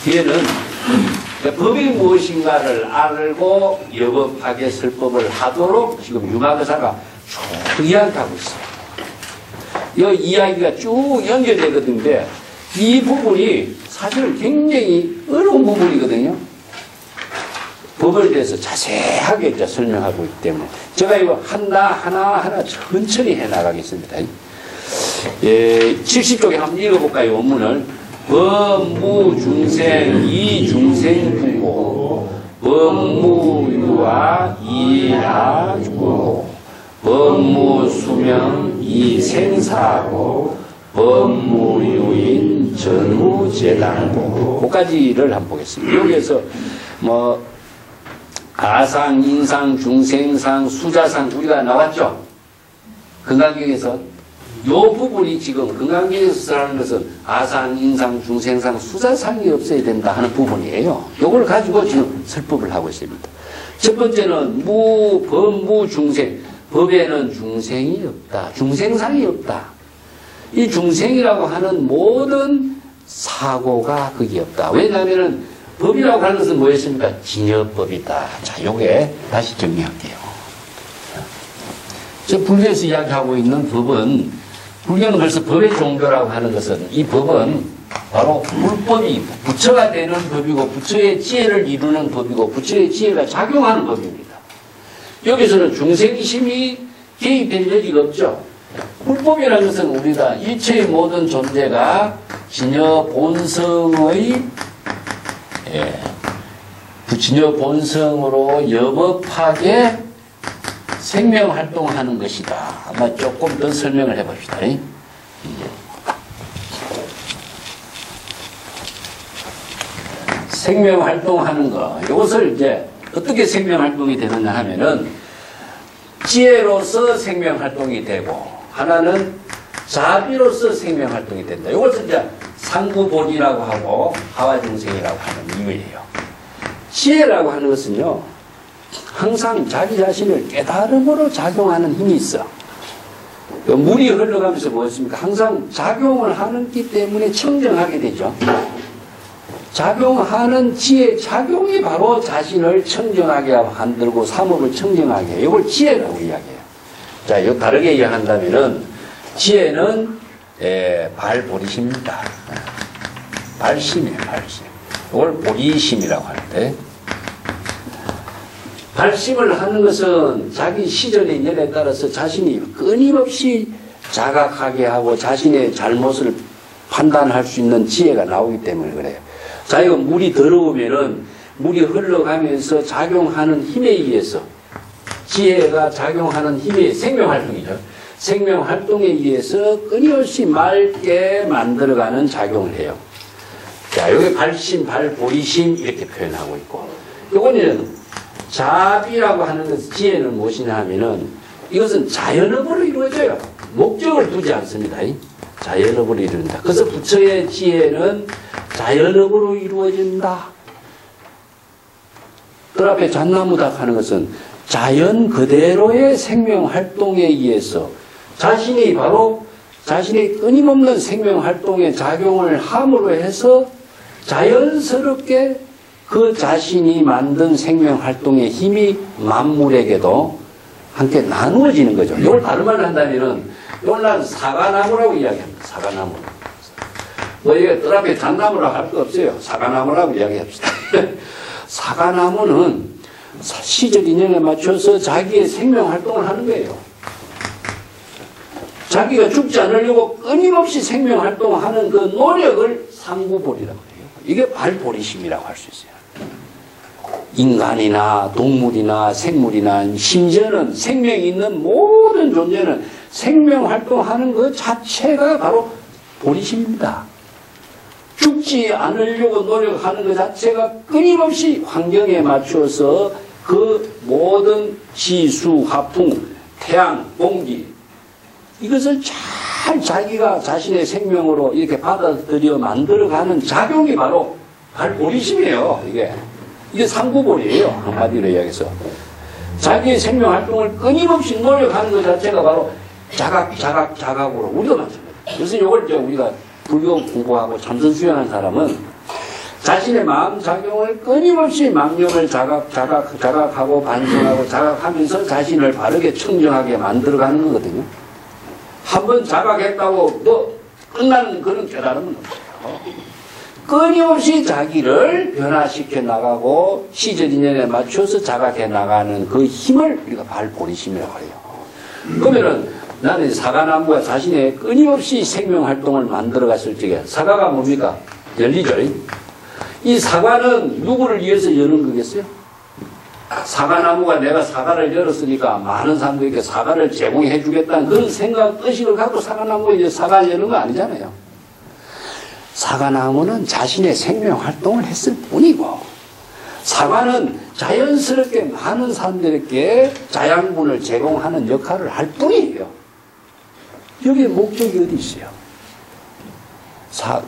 S1: 뒤에는 법이 무엇인가를 알고 여법하게 설법을 하도록 지금 유마거사가 쭉 이야기하고 있어요. 이 이야기가 쭉 연결되거든요. 이 부분이 사실 굉장히 어려운 부분이거든요. 법에 대해서 자세하게 이제 설명하고 있기 때문에 제가 이거 하나하나 천천히 해나가겠습니다. 70쪽에 한번 읽어볼까요? 원문을. 법무중생 이중생구고 법무유아 이하주고 법무수명 이생사고 법무유인 전후재단고. 그까지를 한번 보겠습니다. 여기에서 뭐 아상, 인상, 중생상, 수자상 우리가 나왔죠? 금강경에서 요 부분이 지금 금강경에서 하는 것은 아상, 인상, 중생상, 수자상이 없어야 된다 하는 부분이에요. 요걸 가지고 지금 설법을 하고 있습니다. 첫 번째는 법무중생. 법에는 중생이 없다. 중생상이 없다. 이 중생이라고 하는 모든 사고가 거기 없다. 왜냐하면 법이라고 하는 것은 뭐였습니까? 진여법이다. 자, 요게 다시 정리할게요. 저 불교에서 이야기하고 있는 법은, 불교는 그래서 법의 종교라고 하는 것은, 이 법은 바로 불법이 부처가 되는 법이고 부처의 지혜를 이루는 법이고 부처의 지혜가 작용하는 법입니다. 여기서는 중생심이 개입된 여지가 없죠. 불법이라는 것은 우리가 일체의 모든 존재가 진여 본성의 진여 본성으로 여법하게 생명활동하는 것이다. 아마 조금 더 설명을 해봅시다. 생명활동하는 거, 이것을 이제 어떻게 생명활동이 되느냐 하면은 지혜로서 생명활동이 되고, 하나는 자비로서 생명활동이 된다. 이것을 이제 상구본이라고 하고 하와중생이라고 하는 이유예요. 지혜라고 하는 것은요, 항상 자기 자신을 깨달음으로 작용하는 힘이 있어. 물이 흘러가면서 뭐였습니까? 항상 작용을 하기 때문에 청정하게 되죠. 작용하는 지혜, 작용이 바로 자신을 청정하게 만들고 삼업을 청정하게 해요. 이걸 지혜라고 이야기해요. 자, 이거 다르게 이야기한다면은 지혜는 발보리심입니다. 발심이에요, 발심. 이걸 보리심이라고 하는데, 발심을 하는 것은 자기 시전의 인연에 따라서 자신이 끊임없이 자각하게 하고 자신의 잘못을 판단할 수 있는 지혜가 나오기 때문에 그래요. 자, 이거 물이 더러우면은 물이 흘러가면서 작용하는 힘에 의해서, 지혜가 작용하는 힘이 생명활동이죠. 생명활동에 의해서 끊임없이 맑게 만들어가는 작용을 해요. 자, 여기 발심, 발보리심 이렇게 표현하고 있고, 요거는 자비라고 하는 것, 지혜는 무엇이냐 하면은 이것은 자연업으로 이루어져요. 목적을 두지 않습니다. 자연업으로 이루어진다. 그래서 부처의 지혜는 자연업으로 이루어진다. 그 앞에 잣나무닥 하는 것은 자연 그대로의 생명활동에 의해서 자신이 바로 자신의 끊임없는 생명활동에 작용을 함으로 해서 자연스럽게 그 자신이 만든 생명활동의 힘이 만물에게도 함께 나누어지는 거죠. 이걸 다른 말로 한다면은, 이걸 난 사과나무라고 이야기합니다. 사과나무. 뭐, 이게 뜰 앞에 잣나무라고 할 거 없어요. 사과나무라고 이야기합시다. 사과나무는 시적 인연에 맞춰서 자기의 생명활동을 하는 거예요. 자기가 죽지 않으려고 끊임없이 생명활동하는 그 노력을 상구보리라고 해요. 이게 발보리심이라고 할 수 있어요. 인간이나 동물이나 생물이나 심지어는 생명이 있는 모든 존재는 생명활동하는 그 자체가 바로 보리심입니다. 죽지 않으려고 노력하는 그 자체가 끊임없이 환경에 맞춰서 그 모든 지수, 화풍, 태양, 공기 이것을 잘 자기가 자신의 생명으로 이렇게 받아들여 만들어가는 작용이 바로 발보리심이에요. 이게 상구보리예요. 한마디로 이야기해서. 자기의 생명활동을 끊임없이 노력하는 것 자체가 바로 자각으로 우리도 마찬가지입니다. 그래서 이걸 우리가 불교 공부하고 참선 수행하는 사람은 자신의 마음 작용을 끊임없이 망념을 자각하고 반성하고 자각하면서 자신을 바르게 청정하게 만들어가는 거거든요. 한번 자각했다고 뭐 끝나는 그런 깨달음은 없어요. 끊임없이 자기를 변화시켜 나가고 시절인연에 맞춰서 자각해 나가는 그 힘을 우리가 발보리심이라고 해요. 그러면은 나는 사과나무가 자신의 끊임없이 생명활동을 만들어갔을 적에 사과가 뭡니까? 열리죠. 이 사과는 누구를 위해서 여는 거겠어요? 사과나무가 내가 사과를 열었으니까 많은 사람들에게 사과를 제공해 주겠다는 그런 생각, 의식을 갖고 사과나무가 이제 사과를 여는 거 아니잖아요. 사과나무는 자신의 생명활동을 했을 뿐이고, 사과는 자연스럽게 많은 사람들에게 자양분을 제공하는 역할을 할 뿐이에요. 여기에 목적이 어디 있어요?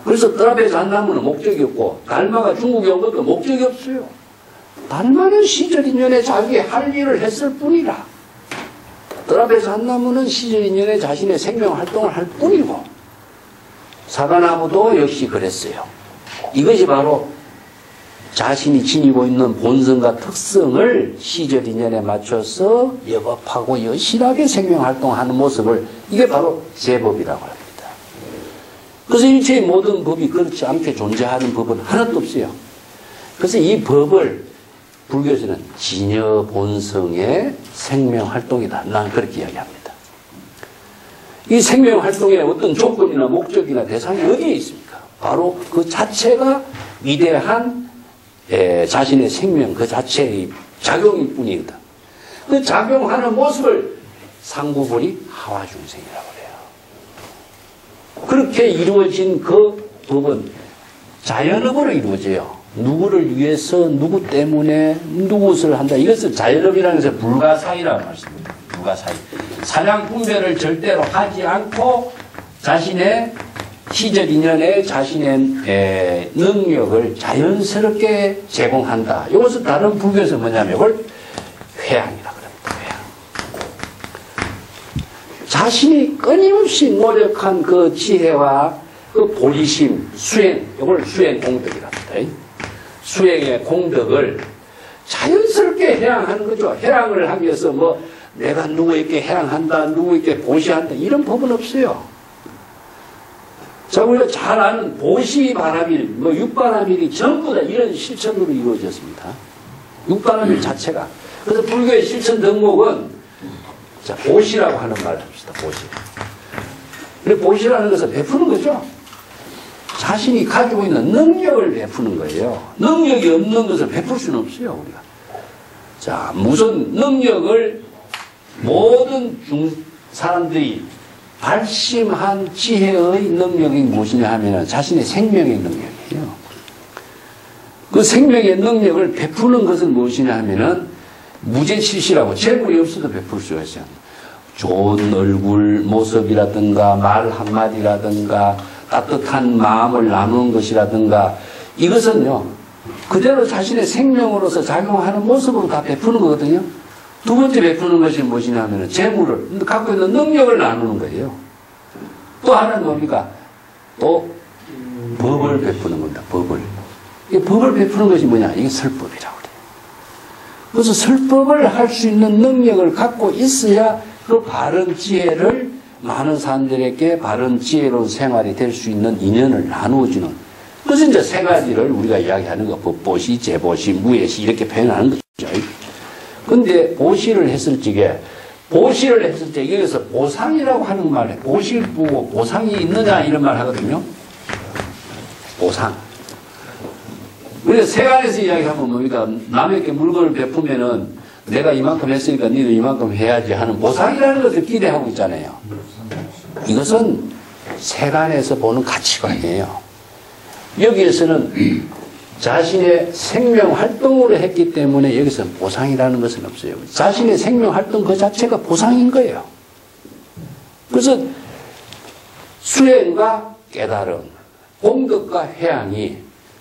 S1: 그래서 뜰 앞에 잣나무는 목적이 없고, 달마가 중국에 온 것도 목적이 없어요. 달마는 시절인연에 자기 할 일을 했을 뿐이라. 뜰 앞에 잣나무는 시절인연에 자신의 생명활동을 할 뿐이고, 사과나무도 역시 그랬어요. 이것이 바로 자신이 지니고 있는 본성과 특성을 시절 인연에 맞춰서 역업하고 여실하게 생명활동하는 모습을, 이게 바로 제법이라고 합니다. 그래서 일체의 모든 법이 그렇지 않게 존재하는 법은 하나도 없어요. 그래서 이 법을 불교에서는 진여 본성의 생명활동이다. 난 그렇게 이야기합니다. 이 생명활동의 어떤 조건이나 목적이나 대상이 어디에 있습니까? 바로 그 자체가 위대한 자신의 생명 그 자체의 작용일 뿐이거든. 그 작용하는 모습을 상구보리 하와중생이라고 해요. 그렇게 이루어진 그 법은 자연업으로 이루어져요. 누구를 위해서 누구 때문에 누구를 한다. 이것을 자연업이라는 것은 불가사의라고 말씀합니다. 불가사의. 사량 분별을 절대로 하지 않고 자신의 시절 인연에 자신의 능력을 자연스럽게 제공한다. 이것은 다른 불교에서 뭐냐면 이걸 회양이라 그럽니다. 회양. 자신이 끊임없이 노력한 그 지혜와 그 본심, 수행, 이걸 수행 공덕이랍니다. 수행의 공덕을 자연스럽게 회양하는 거죠. 회양을 하기 위해서 뭐 내가 누구에게 회양한다, 누구에게 보시한다 이런 법은 없어요. 자, 우리가 잘 아는 보시바라밀, 뭐 육바라밀이 전부 다 이런 실천으로 이루어졌습니다. 육바라밀 자체가. 그래서 불교의 실천 덕목은 자, 보시라고 하는 말을 합시다. 보시. 그리고 보시라는 것은 베푸는 거죠. 자신이 가지고 있는 능력을 베푸는 거예요. 능력이 없는 것을 베풀 수는 없어요, 우리가. 자, 무슨 능력을 모든 사람들이 발심한 지혜의 능력이 무엇이냐 하면 자신의 생명의 능력이에요. 그 생명의 능력을 베푸는 것은 무엇이냐 하면은 무죄칠시라고 재물이 없어도 베풀 수가 있어요. 좋은 얼굴 모습이라든가 말 한마디라든가 따뜻한 마음을 나누는 것이라든가 이것은요 그대로 자신의 생명으로서 작용하는 모습으로 다 베푸는 거거든요. 두 번째 베푸는 것이 무엇이냐 하면 재물을 갖고 있는 능력을 나누는 거예요. 또 하나는 뭡니까? 또 법을 베푸는 겁니다. 법을. 이 법을 베푸는 것이 뭐냐? 이게 설법이라고 그래요. 그래서 설법을 할 수 있는 능력을 갖고 있어야 그 바른 지혜를 많은 사람들에게 바른 지혜로운 생활이 될 수 있는 인연을 나누어주는. 그래서 이제 세 가지를 우리가 이야기하는 거, 법보시, 재보시, 무예시 이렇게 표현하는 거죠. 근데 보시를 했을 적에 여기서 보상이라고 하는 말에 보시를 보고 보상이 있느냐 이런 말 하거든요. 보상. 우리가 세간에서 이야기하면 뭡니까? 남에게 물건을 베푸면은 내가 이만큼 했으니까 니도 이만큼 해야지 하는 보상이라는 것을 기대하고 있잖아요. 이것은 세간에서 보는 가치관이에요. 여기에서는 자신의 생명 활동으로 했기 때문에 여기서 보상이라는 것은 없어요. 자신의 생명 활동 그 자체가 보상인 거예요. 그래서 수행과 깨달음, 공덕과 회양이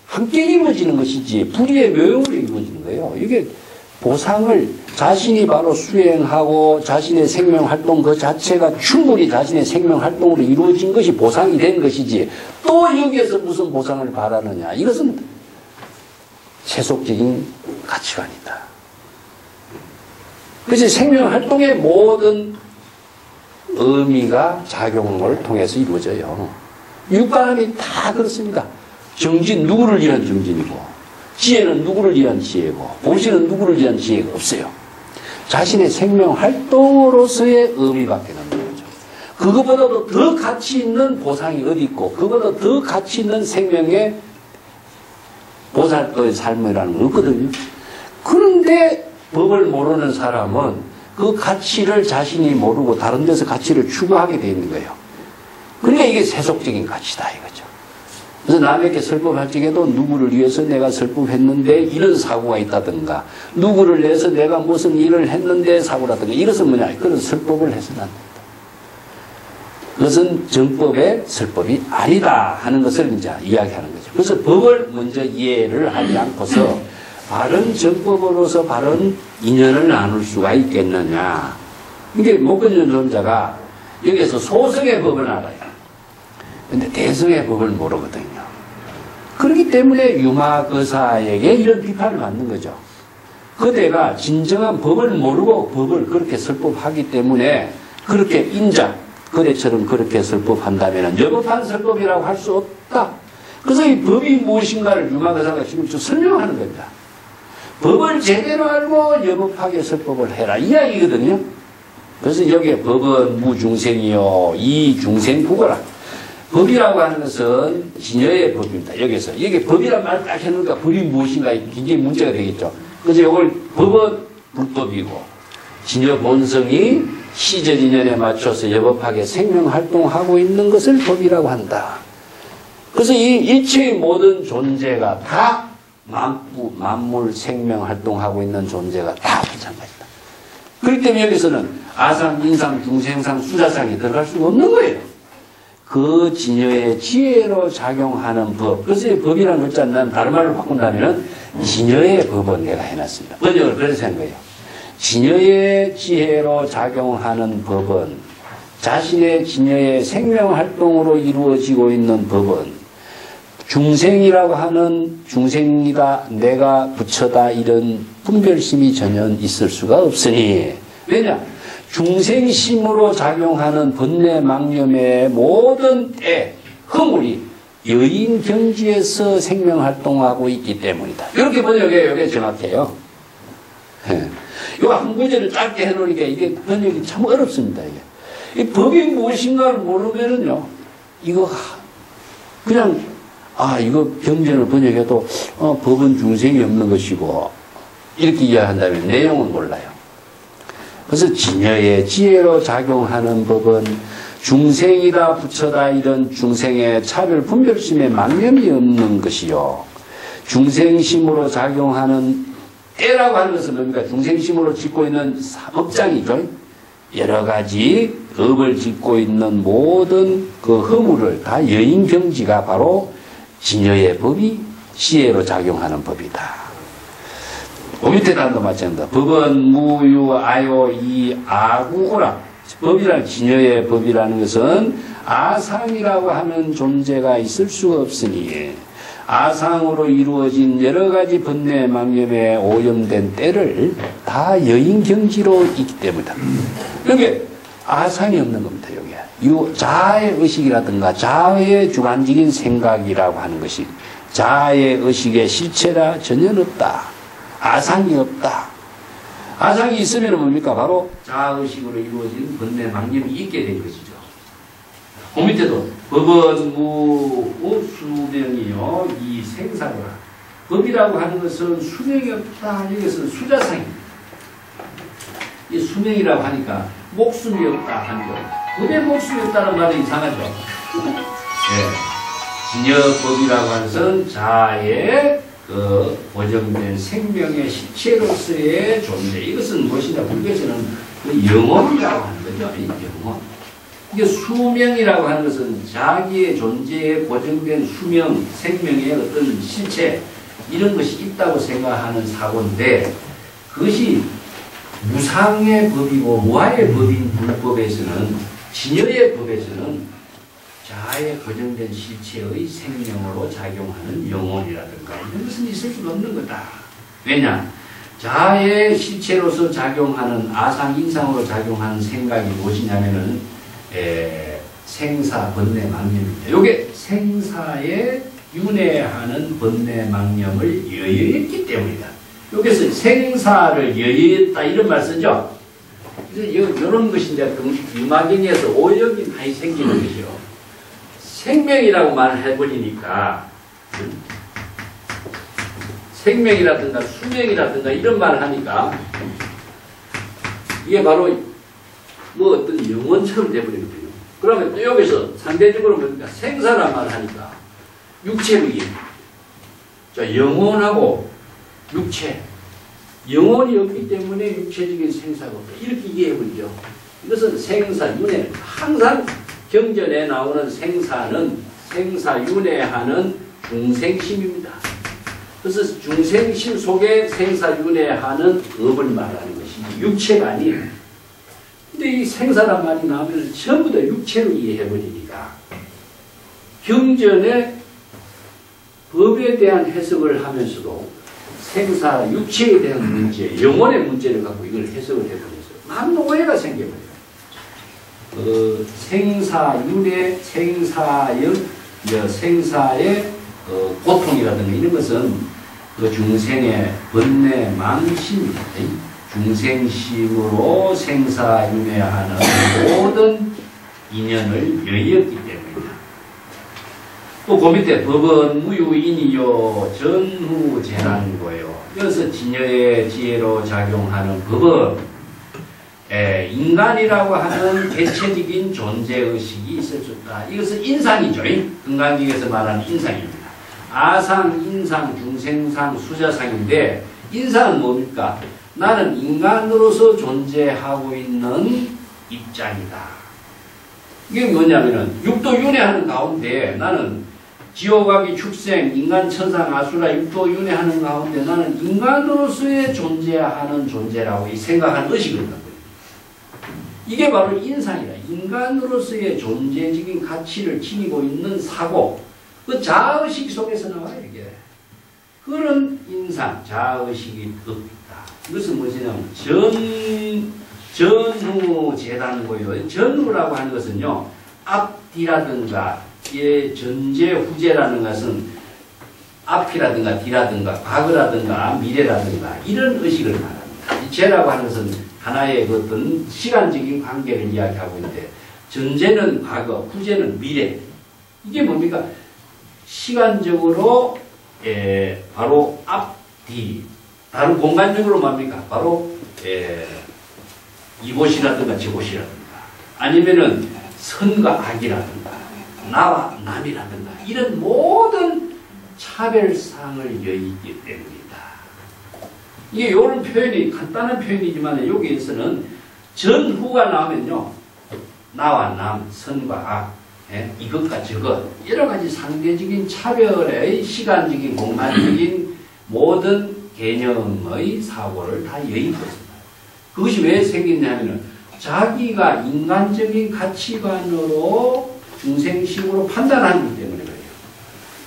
S1: 함께 이루어지는 것이지 불의의 묘용으로 이루어지는 거예요. 이게 보상을 자신이 바로 수행하고 자신의 생명 활동 그 자체가 충분히 자신의 생명 활동으로 이루어진 것이 보상이 된 것이지 또 여기에서 무슨 보상을 바라느냐 이것은 세속적인 가치관이다. 그래서 생명 활동의 모든 의미가 작용을 통해서 이루어져요. 육관이 다 그렇습니다. 정진 누구를 위한 정진이고 지혜는 누구를 위한 지혜고 보시는 누구를 위한 지혜가 없어요. 자신의 생명 활동으로서의 의미밖에 없는 거죠. 그것보다도 더 가치 있는 보상이 어디 있고 그것보다 더 가치 있는 생명의 보살도의 삶이라는 건 없거든요. 그런데 법을 모르는 사람은 그 가치를 자신이 모르고 다른 데서 가치를 추구하게 되어 있는 거예요. 그러니까 이게 세속적인 가치다 이거죠. 그래서 남에게 설법할 적에도 누구를 위해서 내가 설법했는데 이런 사고가 있다든가 누구를 위해서 내가 무슨 일을 했는데 사고라든가 이것은 뭐냐? 그런 설법을 해서는 안 된다. 그것은 정법의 설법이 아니다 하는 것을 이제 이야기하는 거죠. 그래서 법을 먼저 이해를 하지 않고서 바른 정법으로서 바른 인연을 나눌 수가 있겠느냐. 이게 목건연존자가 여기에서 소승의 법을 알아요. 근데 대승의 법을 모르거든요. 그렇기 때문에 유마거사에게 이런 비판을 받는 거죠. 그대가 진정한 법을 모르고 법을 그렇게 설법하기 때문에 그렇게 인자 그대처럼 그렇게 설법한다면 여법한 설법이라고 할 수 없다. 그래서 이 법이 무엇인가를 유마거사가 지금 설명하는 겁니다. 법을 제대로 알고 여법하게 설법을 해라 이 이야기거든요. 그래서 여기에 법은 무중생이요 이중생국어라. 법이라고 하는 것은 진여의 법입니다. 여기서 여기 법이란 말을 딱 해놓으니까 법이 무엇인가 굉장히 문제가 되겠죠. 그래서 이걸 법은 불법이고 진여 본성이 시절 인연에 맞춰서 여법하게 생명활동하고 있는 것을 법이라고 한다. 그래서 이 일체의 모든 존재가 다 만물 생명활동하고 있는 존재가 다 마찬가지다. 그렇기 때문에 여기서는 아상, 인상, 중생상, 수자상이 들어갈 수가 없는 거예요. 그 진여의 지혜로 작용하는 법. 그래서 이 법이라는 글자는 다른 말로 바꾼다면 진여의 법은 내가 해놨습니다. 번역을 그래서 한 거예요. 진여의 지혜로 작용하는 법은 자신의 진여의 생명활동으로 이루어지고 있는 법은 중생이라고 하는 중생이다, 내가 부처다 이런 분별심이 전혀 있을 수가 없으니 왜냐? 중생심으로 작용하는 번뇌 망념의 모든 때 허물이 여인 경지에서 생명활동하고 있기 때문이다. 이렇게 번역해요. 이게 정확해요. 이 한 구절을 짧게 해놓으니까 이게 번역이 참 어렵습니다. 이게. 이 법이 무엇인가를 모르면은요, 이거 그냥 이거 경전을 번역해도 법은 중생이 없는 것이고 이렇게 이해한다면 내용은 몰라요. 그래서 진여의 지혜로 작용하는 법은 중생이다 부처다 이런 중생의 차별 분별심에 망념이 없는 것이요. 중생심으로 작용하는 때라고 하는 것은 뭡니까? 중생심으로 짓고 있는 업장이죠. 여러 가지 업을 짓고 있는 모든 그 허물을 다 여인경지가 바로 진여의 법이 지혜로 작용하는 법이다. 밑에 단도 마찬가지다. 법은 무유 아요 이 아구오라. 법이란 진여의 법이라는 것은 아상이라고 하는 존재가 있을 수가 없으니 아상으로 이루어진 여러 가지 번뇌 망념에 오염된 때를 다 여인경지로 있기 때문이다. 그러니까 아상이 없는 겁니다. 여기 자아의 의식이라든가 자아의 주관적인 생각이라고 하는 것이 자아의 의식의 실체라 전혀 없다. 아상이 없다. 아상이 있으면 뭡니까? 바로 자아의식으로 이루어진 번뇌 망념이 있게 된 것이죠. 그 밑에도 법은 무수명이요 이 생사로라. 법이라고 하는 것은 수명이 없다. 여기서 수자상입니다. 이 수명이라고 하니까 목숨이 없다 하는 거. 법에 목숨이 없다는 말이 이상하죠. 진여법이라고 하는 것은 자아의 그 고정된 생명의 실체로서의 존재. 이것은 무엇이냐? 불교에서는 그 영혼이라고 하는 거죠. 영혼. 이게 수명이라고 하는 것은 자기의 존재에 고정된 수명, 생명의 어떤 실체 이런 것이 있다고 생각하는 사고인데 그것이 무상의 법이고 무아의 법인 불법에서는 진여의 법에서는 자아에 고정된 실체의 생명으로 작용하는 영혼이라든가 이런 것은 있을 수가 없는 거다. 왜냐? 자아의 실체로서 작용하는 아상, 인상으로 작용하는 생각이 무엇이냐면은 생사, 번뇌, 망념입니다. 이게 생사에 윤회하는 번뇌, 망념을 여여했기 때문이다. 여기서 생사를 여여했다 이런 말 쓰죠. 그래서 이런 것이 이제 유마경에서 오역이 많이 생기는 것이요. 생명이라고 말을 해버리니까 생명이라든가 수명이라든가 이런 말을 하니까 이게 바로 뭐 어떤 영혼처럼 돼버리거든요. 그러면 또 여기서 상대적으로 보니까 생사란 말을 하니까 육체로 이해. 자, 영혼하고 육체. 영혼이 없기 때문에 육체적인 생사가 없다. 이렇게 이해해버리죠. 이것은 생사윤회. 항상 경전에 나오는 생사는 생사윤회하는 중생심입니다. 그래서 중생심 속에 생사윤회하는 업을 말하는 것이 육체가 아니에요. 근데 이 생사란 말이 나오면 전부 다 육체로 이해해버리니까 경전에 법에 대한 해석을 하면서도 생사, 육체에 대한 문제, 영혼의 문제를 갖고 이걸 해석을 해버려서 많은 오해가 생겨버려요. 생사윤회, 생사의 고통이라든가 이런 것은 그 중생의 번뇌 망심입니다. 중생심으로 생사윤회하는 모든 인연을 여의었기 때문입니다. 또 그 밑에 법은 무유인이요 전후재난이고요. 여기서 진여의 지혜로 작용하는 법은 인간이라고 하는 개체적인 존재의식이 있을 수 없다. 이것은 인상이죠. 금강경에서 말하는 인상입니다. 아상, 인상, 중생상, 수자상인데 인상은 뭡니까? 나는 인간으로서 존재하고 있는 입장이다. 이게 뭐냐면은 육도 윤회하는 가운데 나는 지옥악이 축생, 인간, 천상, 아수라, 육도, 윤회 하는 가운데 나는 인간으로서의 존재하는 존재라고 생각하는 의식을 갖는 거예요. 이게 바로 인상이라. 인간으로서의 존재적인 가치를 지니고 있는 사고, 그 자아의식 속에서 나와요, 이게. 그런 인상, 자아의식이 없다. 이것은 무엇이냐면 전후재단고요. 전후라고 하는 것은요, 앞뒤라든가 예, 전제 후제라는 것은 앞이라든가 뒤라든가 과거라든가 미래라든가 이런 의식을 말합니다. 이 제라고 하는 것은 하나의 그 어떤 시간적인 관계를 이야기하고 있는데, 전제는 과거, 후제는 미래. 이게 뭡니까? 시간적으로 바로 앞, 뒤. 다른 공간적으로 뭡니까? 바로 이곳이라든가 저곳이라든가, 아니면은 선과 악이라든가 나와 남이라든가 이런 모든 차별상을 여의기 때문이다. 이게 이런 표현이 간단한 표현이지만 여기에서는 전후가 나오면요, 나와 남, 선과 악, 이것과 저것 여러 가지 상대적인 차별의 시간적인 공간적인 모든 개념의 사고를 다 여의고 있습니다. 그것이 왜 생기냐면은 자기가 인간적인 가치관으로 중생심으로 판단하기 때문에 그래요.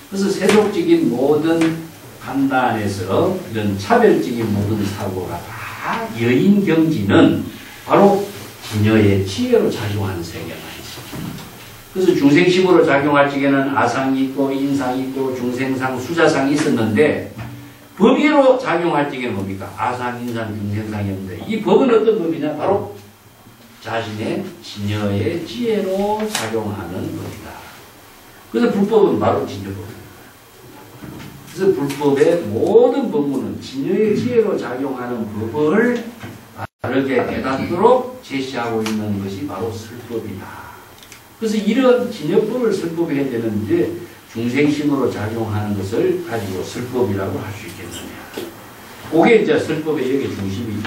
S1: 그래서 세속적인 모든 판단에서 이런 차별적인 모든 사고가 다 여인 경지는 바로 기녀의 지혜로 작용하는 세계가 있습니다. 그래서 중생심으로 작용할 적에는 아상이 있고 인상이 있고 중생상, 수자상이 있었는데, 법의로 작용할 적에는 뭡니까? 아상, 인상, 중생상이었는데, 이 법은 어떤 법이냐? 바로 자신의 진여의 지혜로 작용하는 법이다. 그래서 불법은 바로 진여법입니다. 그래서 불법의 모든 법문은 진여의 지혜로 작용하는 법을 바르게 깨닫도록 제시하고 있는 것이 바로 설법이다. 그래서 이런 진여법을 설법해야 되는데, 중생심으로 작용하는 것을 가지고 설법이라고 할 수 있겠느냐. 그게 이제 설법의 여기 중심이지.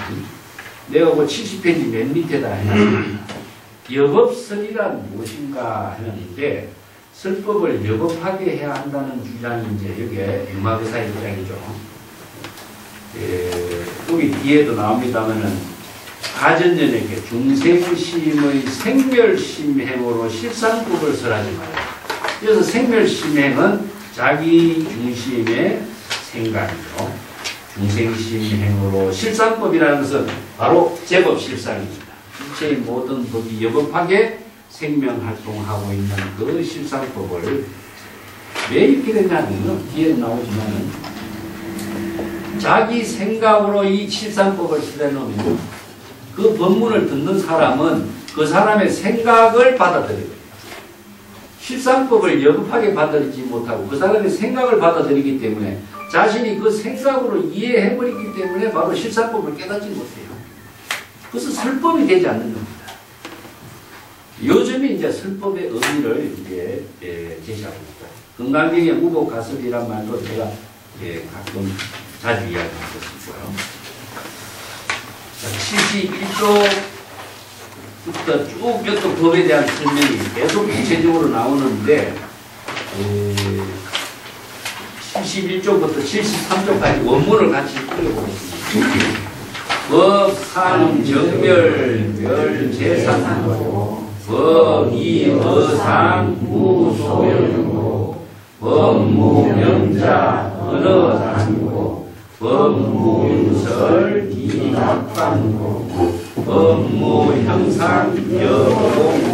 S1: 내가 그 70페이지 맨 밑에다 해놨습니다. 여법설이란 무엇인가 하는데, 설법을 여법하게 해야 한다는 주장이 이제 여기에 융마의사의 주장이죠. 여기 뒤에도 나옵니다만은, 가전연에게 중생심의 생멸심행으로 실상법을 설하지 말아요. 그래서 생멸심행은 자기 중심의 생각이죠. 중생심행으로 실상법이라는 것은 바로 제법 실상입니다. 일체의 모든 법이 여법하게 생명활동하고 있는 그 실상법을 왜 이렇게 되냐면, 뒤에 나오지만은 자기 생각으로 이 실상법을 실어놓으면 그 법문을 듣는 사람은 그 사람의 생각을 받아들여요. 실상법을 여급하게 받아들이지 못하고 그 사람의 생각을 받아들이기 때문에 자신이 그 생각으로 이해해버리기 때문에 바로 실상법을 깨닫지 못해요. 그래서 설법이 되지 않는 겁니다. 요즘에 이제 설법의 의미를 이제 제시하고 있다. 건강경의 우복가설이란 말도 제가 가끔 자주 이야기하고 있고요. 71조부터 쭉 몇 도 법에 대한 설명이 계속 구체적으로 나오는데, 71조부터 73조까지 원문을 같이 읽어보겠습니다. 법, 상, 정멸, 멸, 재상, 법, 이, 어상, 무, 소열고, 법무, 명자, 언어, 단고, 법무, 윤설, 이낙관고, 법무, 형상, 여공,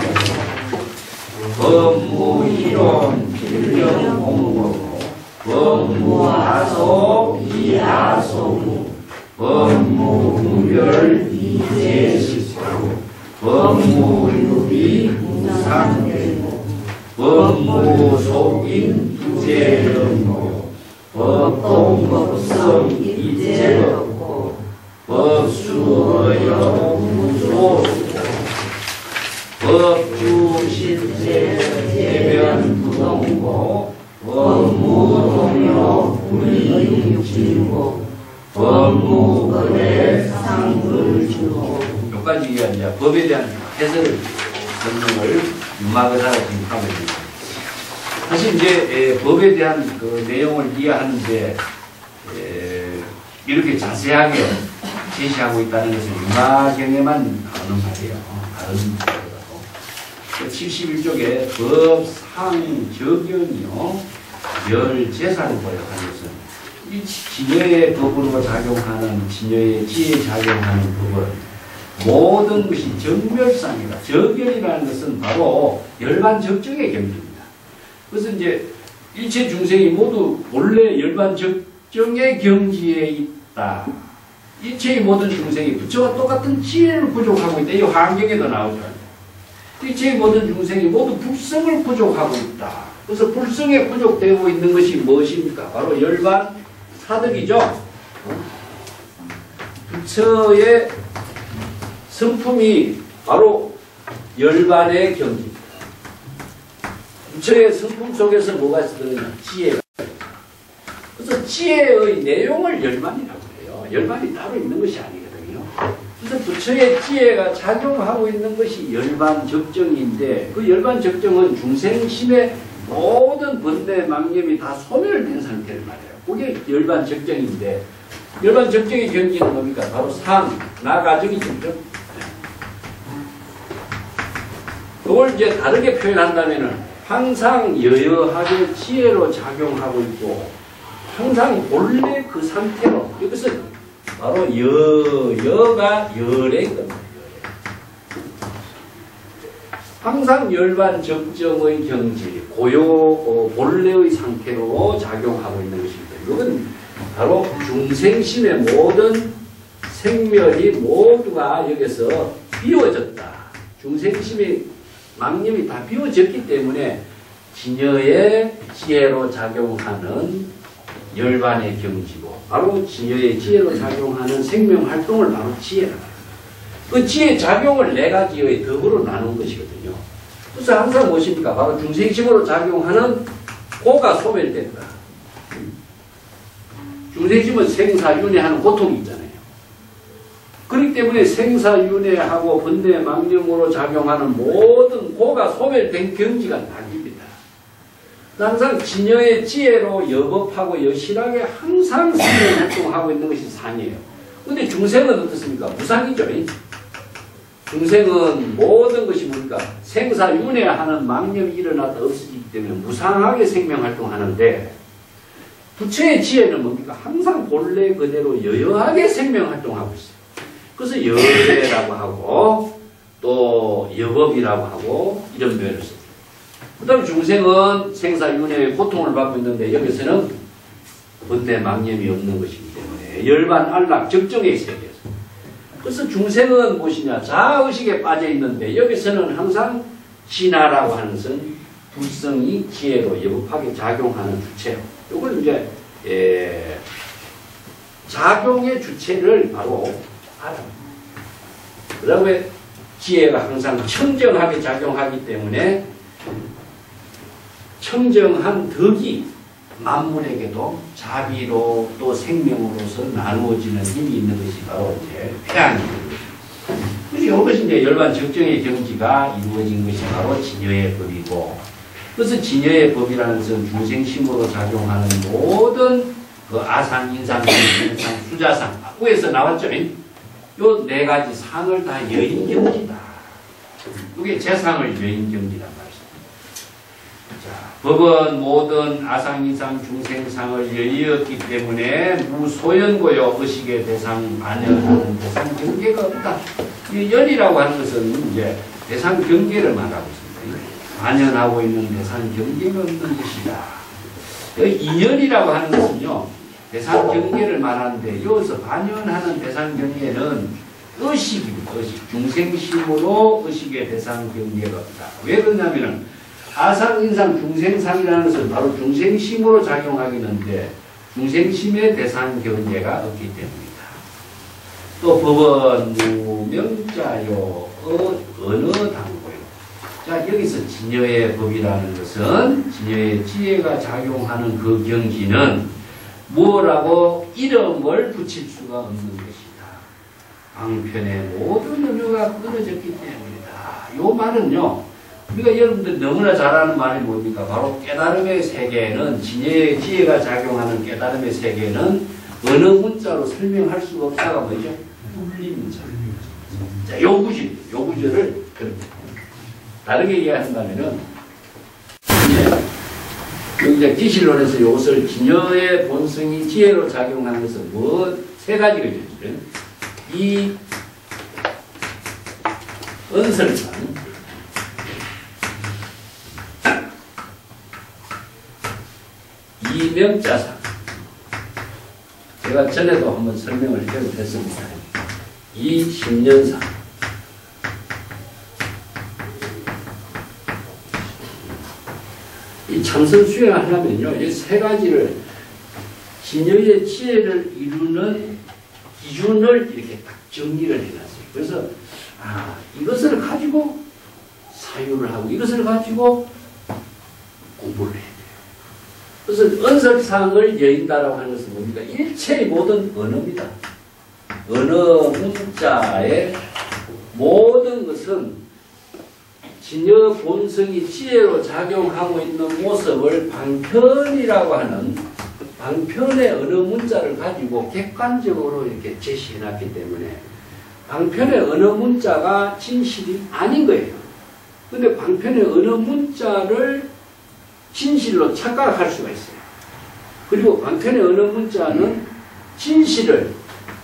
S1: 법무, 이론, 필령, 공고, 법무, 아소, 이아소무, 법무, 무별, 이재식고, 법무, 유비, 무상되고, 법무, 속인, 부재령고, 법동, 법성, 이재롭고, 법수어여, 무소고, 법주, 실제, 대변, 부동고, 법무, 동료, 불이육지고, 법무, 거래, 상불주고. 여기까지 이제 법에 대한 해설을, 설명을 융마의사가 지금 하고 있습니다. 사실 이제 법에 대한 그 내용을 이해하는데 이렇게 자세하게 제시하고 있다는 것은 융화경에만 나오는 말이에요. 다른 문제라고. 71쪽에 법상적용이요 멸제사를 하는 것은 이 진여의 법으로 작용하는 진여의 지혜에 작용하는 법은 모든 것이 정멸상이다. 적연이라는 것은 바로 열반적정의 경지입니다. 그래서 이제 일체 중생이 모두 본래 열반적정의 경지에 있다. 일체의 모든 중생이 부처와 똑같은 지혜를 부족하고 있다. 이 환경에도 나오죠. 일체의 모든 중생이 모두 불성을 부족하고 있다. 그래서 불성에 부족되고 있는 것이 무엇입니까? 바로 열반 사득이죠. 부처의 성품이 바로 열반의 경지입니다. 부처의 성품 속에서 뭐가 있으냐? 지혜가. 그래서 지혜의 내용을 열반이라고 해요. 열반이 따로 있는 것이 아니거든요. 그래서 부처의 지혜가 작용하고 있는 것이 열반적정인데 그 열반적정은 중생심의 모든 번뇌 망념이 다 소멸된 상태를 말해요. 그게 열반적정인데 열반적정의 경지는 뭡니까? 바로 나가적이 적정. 그걸 이제 다르게 표현한다면은 항상 여여하게 지혜로 작용하고 있고 항상 본래 그 상태로 이것은 바로 여가 열의 겁니다. 항상 열반적정의 경지 본래의 상태로 작용하고 있는 것입니다. 이건 바로 중생심의 모든 생멸이 모두가 여기서 비워졌다. 중생심의 망념이 다 비워졌기 때문에 진여의 지혜로 작용하는 열반의 경지고 바로 진여의 지혜로 작용하는 생명활동을 바로 지혜라고 해요. 그 지혜 작용을 네 가지의 덕으로 나눈 것이거든요. 그래서 항상 무엇입니까? 바로 중생심으로 작용하는 고가 소멸된다. 중생심은 생사윤회하는 고통이 있잖아요. 그렇기 때문에 생사윤회하고 번뇌 망념으로 작용하는 모든 고가 소멸된 경지가 낙입니다. 항상 진여의 지혜로 여법하고 여실하게 항상 생명활동하고 있는 것이 산이에요. 근데 중생은 어떻습니까? 무상이죠. 중생은 모든 것이 뭡니까? 생사윤회하는 망념이 일어나다 없어지기 때문에 무상하게 생명활동하는데 부처의 지혜는 뭡니까? 항상 본래 그대로 여여하게 생명활동하고 있어요. 그래서 여례라고 하고 또 여법이라고 하고 이런 표현을 써요. 그 다음에 중생은 생사윤회의 고통을 받고 있는데 여기서는 번뇌 망념이 없는 것이기 때문에 열반 안락 적정의 세계에서 그래서 중생은 무엇이냐? 자아의식에 빠져 있는데 여기서는 항상 진화라고 하는 것은 불성이 지혜로 여법하게 작용하는 주체요. 이걸 이제 작용의 주체를 바로 알아. 그 다음에 지혜가 항상 청정하게 작용하기 때문에 청정한 덕이 만물에게도 자비로 또 생명으로서 나누어지는 힘이 있는 것이 바로 이제 태양입니다. 그래서 이것이 이제 열반 적정의 경지가 이루어진 것이 바로 진여의 법이고, 그래서 진여의 법이라는 것은 중생심으로 작용하는 모든 그 아상, 인상, 인상, 수자상, 위에서 나왔죠. 요 네 가지 상을 다 여인경지다. 이게 재상을 여인경지란 말이죠. 자, 법은 모든 아상, 인상, 중생상을 여의었기 때문에 무소연고요 의식의 대상, 만연하는 대상 경계가 없다. 이 연이라고 하는 것은 이제 대상 경계를 말하고 있습니다. 만연하고 있는 대상 경계가 없는 것이다. 이연이라고 하는 것은요, 대상 경계를 말하는데 여기서 반연하는 대상 경계는 의식입니다. 의식. 중생심으로 의식의 대상 경계가 없다. 왜 그러냐면은 아상, 인상, 중생상이라는 것은 바로 중생심으로 작용하기는데 중생심의 대상 경계가 없기 때문이다. 또 법은 무명자요 언어당고요. 자, 여기서 진여의 법이라는 것은 진여의 지혜가 작용하는 그 경지는 뭐라고 이름을 붙일 수가 없는 것이다. 방편의 모든 의료가 끊어졌기 때문이다. 이 말은요, 그러니까 여러분들 너무나 잘 아는 말이 뭡니까? 바로 깨달음의 세계는, 지혜가 작용하는 깨달음의 세계는 어느 문자로 설명할 수가 없다가 뭐죠? 분리문자. 자, 요 구절을 다르게 이해한다면은, 이제 기실론에서 이것을 진여의 본성이 지혜로 작용하는 것은 세 가지가 있죠. 이 은설상, 이 명자상, 제가 전에도 한번 설명을 했습니다. 이 신년상, 이 참선 수행하려면요, 이 세 가지를 진여의 지혜를 이루는 기준을 이렇게 딱 정리를 해놨어요. 그래서 이것을 가지고 사유를 하고 이것을 가지고 공부를 해야 돼요. 그래서 언설상을 여인다라고 하는 것은 뭡니까? 일체의 모든 언어입니다. 언어 문자의 모든 것은 진여 본성이 지혜로 작용하고 있는 모습을 방편이라고 하는 방편의 언어 문자를 가지고 객관적으로 이렇게 제시해놨기 때문에 방편의 언어 문자가 진실이 아닌 거예요. 근데 방편의 언어 문자를 진실로 착각할 수가 있어요. 그리고 방편의 언어 문자는 진실을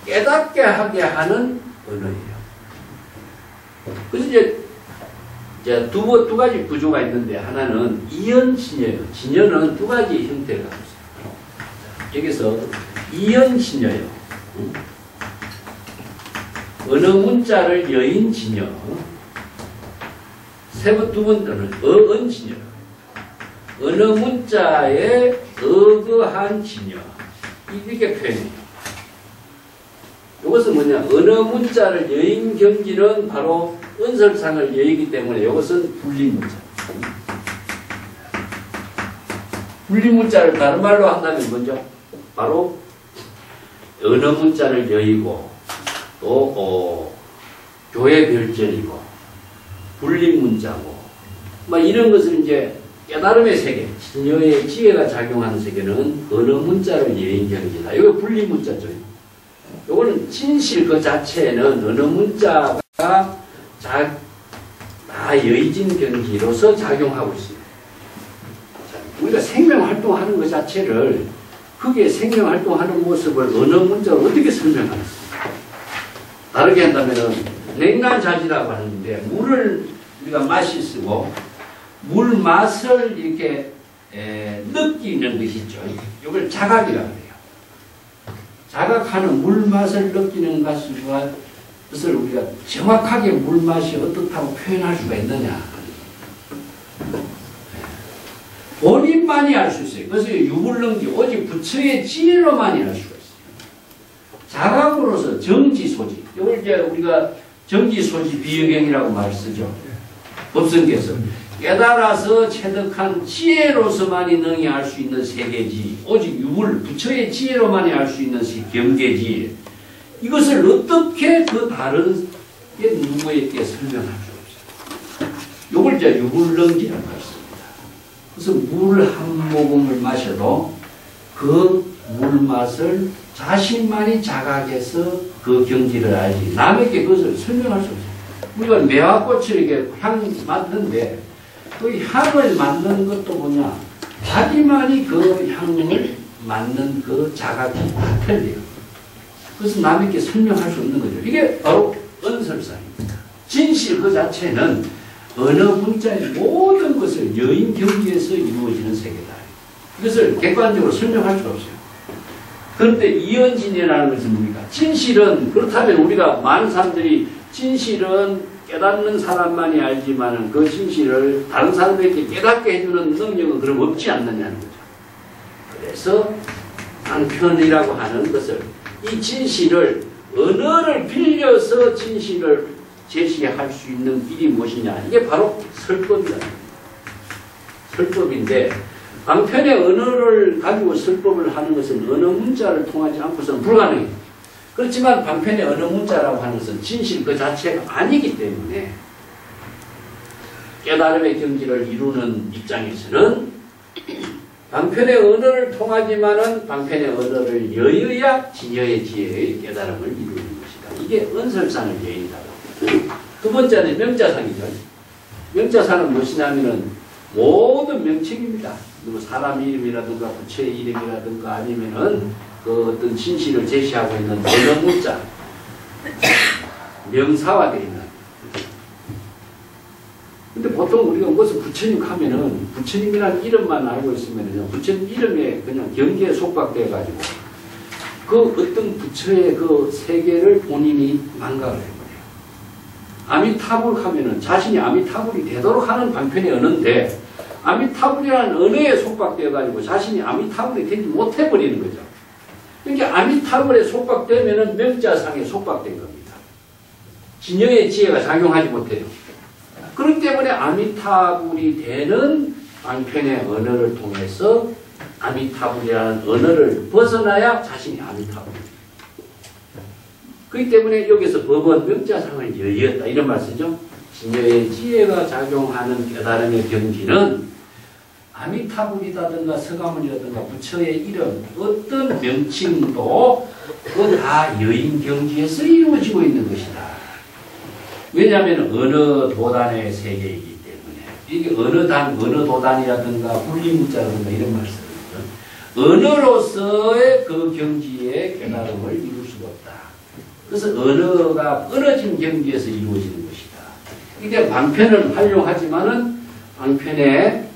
S1: 깨닫게 하게 하는 언어예요. 그래서 이제 두 가지 구조가 있는데, 하나는 이연진여예요. 진여는 두 가지 형태를 갖고 있어요. 여기서 이연진여예요. 어느 문자를 여인진여, 두 번째는 어언진여, 어느 문자에 어거한 진여, 이렇게 표현해요. 이것은 뭐냐? 어느 문자를 여인 경지는 바로 은설상을 여의기 때문에 이것은 분리문자. 분리문자를 다른 말로 한다면 뭐죠? 바로 어느 문자를 여의고 또 교회 별전이고 분리문자고 막 이런 것을 이제 깨달음의 세계, 진여의 지혜가 작용하는 세계는 어느 문자를 여인 경지다. 이거 분리문자죠. 이거는 진실 그 자체는 어느 문자가 다 여의진 경지로서 작용하고 있습니다. 우리가 생명활동하는 것 자체를, 그게 생명활동하는 모습을 어느 문자로 어떻게 설명하겠습니까? 다르게 한다면 냉난자지라고 하는데, 물을 우리가 맛이 쓰고 물 맛을 이렇게 느끼는 것이죠. 이걸 자각이라고 해요. 자각하는 물 맛을 느끼는 것을 우리가 정확하게 물 맛이 어떻다고 표현할 수가 있느냐? 본인만이 알 수 있어요. 그래서 유불능지 오직 부처의 지혜로만이 알 수가 있어요. 자각으로서 정지소지, 이걸 이제 우리가 정지소지 비유경이라고 말 쓰죠. 법성께서 깨달아서 체득한 지혜로서만이 능히 알 수 있는 세계지, 오직 유불 부처의 지혜로만이 알 수 있는 경계지, 이것을 어떻게 그 다른 게 누구에게 설명할 수 없어요. 이걸 이제 유불능지라고 했습니다. 그래서 물 한 모금을 마셔도 그 물 맛을 자신만이 자각해서 그 경지를 알지, 남에게 그것을 설명할 수 없어요. 우리가 매화꽃을 이렇게 향 맡는데 그 향을 맡는 것도 뭐냐? 자기만이 그 향을 맡는 그 자각이 틀려요. 그래서 남에게 설명할 수 없는 거죠. 이게 바로 은설상입니다. 진실 그 자체는 어느 문자의 모든 것을 여인 경지에서 이루어지는 세계다. 이것을 객관적으로 설명할 수가 없어요. 그런데 이연진이라는 것은 뭡니까? 진실은, 그렇다면 우리가 많은 사람들이 진실은 깨닫는 사람만이 알지만 그 진실을 다른 사람에게 깨닫게 해주는 능력은 그럼 없지 않느냐는 거죠. 그래서 방편이라고 하는 것을, 이 진실을 언어를 빌려서 진실을 제시할 수 있는 길이 무엇이냐, 이게 바로 설법이다. 설법인데 방편의 언어를 가지고 설법을 하는 것은 언어 문자를 통하지 않고서는 불가능해요. 그렇지만 방편의 언어 문자라고 하는 것은 진실 그 자체가 아니기 때문에 깨달음의 경지를 이루는 입장에서는 방편의 언어를 통하지만은 방편의 언어를 여여야 진여의 지혜의 깨달음을 이루는 것이다. 이게 은설상의 예의다. 두 번째는 명자상이죠. 명자상은 무엇이냐면은 모든 명칭입니다. 뭐 사람 이름이라든가 부처의 이름이라든가 아니면은 그 어떤 진실을 제시하고 있는 언어 문자, 명사화되어 있는. 근데 보통 우리가 무엇을 부처님 하면은 부처님이라는 이름만 알고 있으면은요, 부처님 이름에 그냥 경계에 속박되어 가지고 그 어떤 부처의 그 세계를 본인이 망각을 해버려요. 아미타불 하면은 자신이 아미타불이 되도록 하는 방편의 언어인데 아미타불이라는 언어에 속박되어 가지고 자신이 아미타불이 되지 못해버리는 거죠. 그러니까 아미타불에 속박되면은 명자상에 속박된 겁니다. 진여의 지혜가 작용하지 못해요. 그렇기 때문에 아미타불이 되는 방편의 언어를 통해서 아미타불이라는 언어를 벗어나야 자신이 아미타불입니다. 그렇기 때문에 여기서 법은 명자상을 여의었다 이런 말씀이죠. 진여의 지혜가 작용하는 깨달음의 경지는 아미타불이라든가 서가모니라든가 부처의 이름 어떤 명칭도 그거 다 여인 경지에서 이루어지고 있는 것이다. 왜냐하면 어느 도단의 세계이기 때문에 이게 어느 도단이라든가 분리문자라든가 이런 말씀이죠. 언어로서의 그 경지의 깨달음을 이룰 수가 없다. 그래서 언어가 끊어진 경지에서 이루어지는 것이다. 이게 방편을 활용하지만은 방편의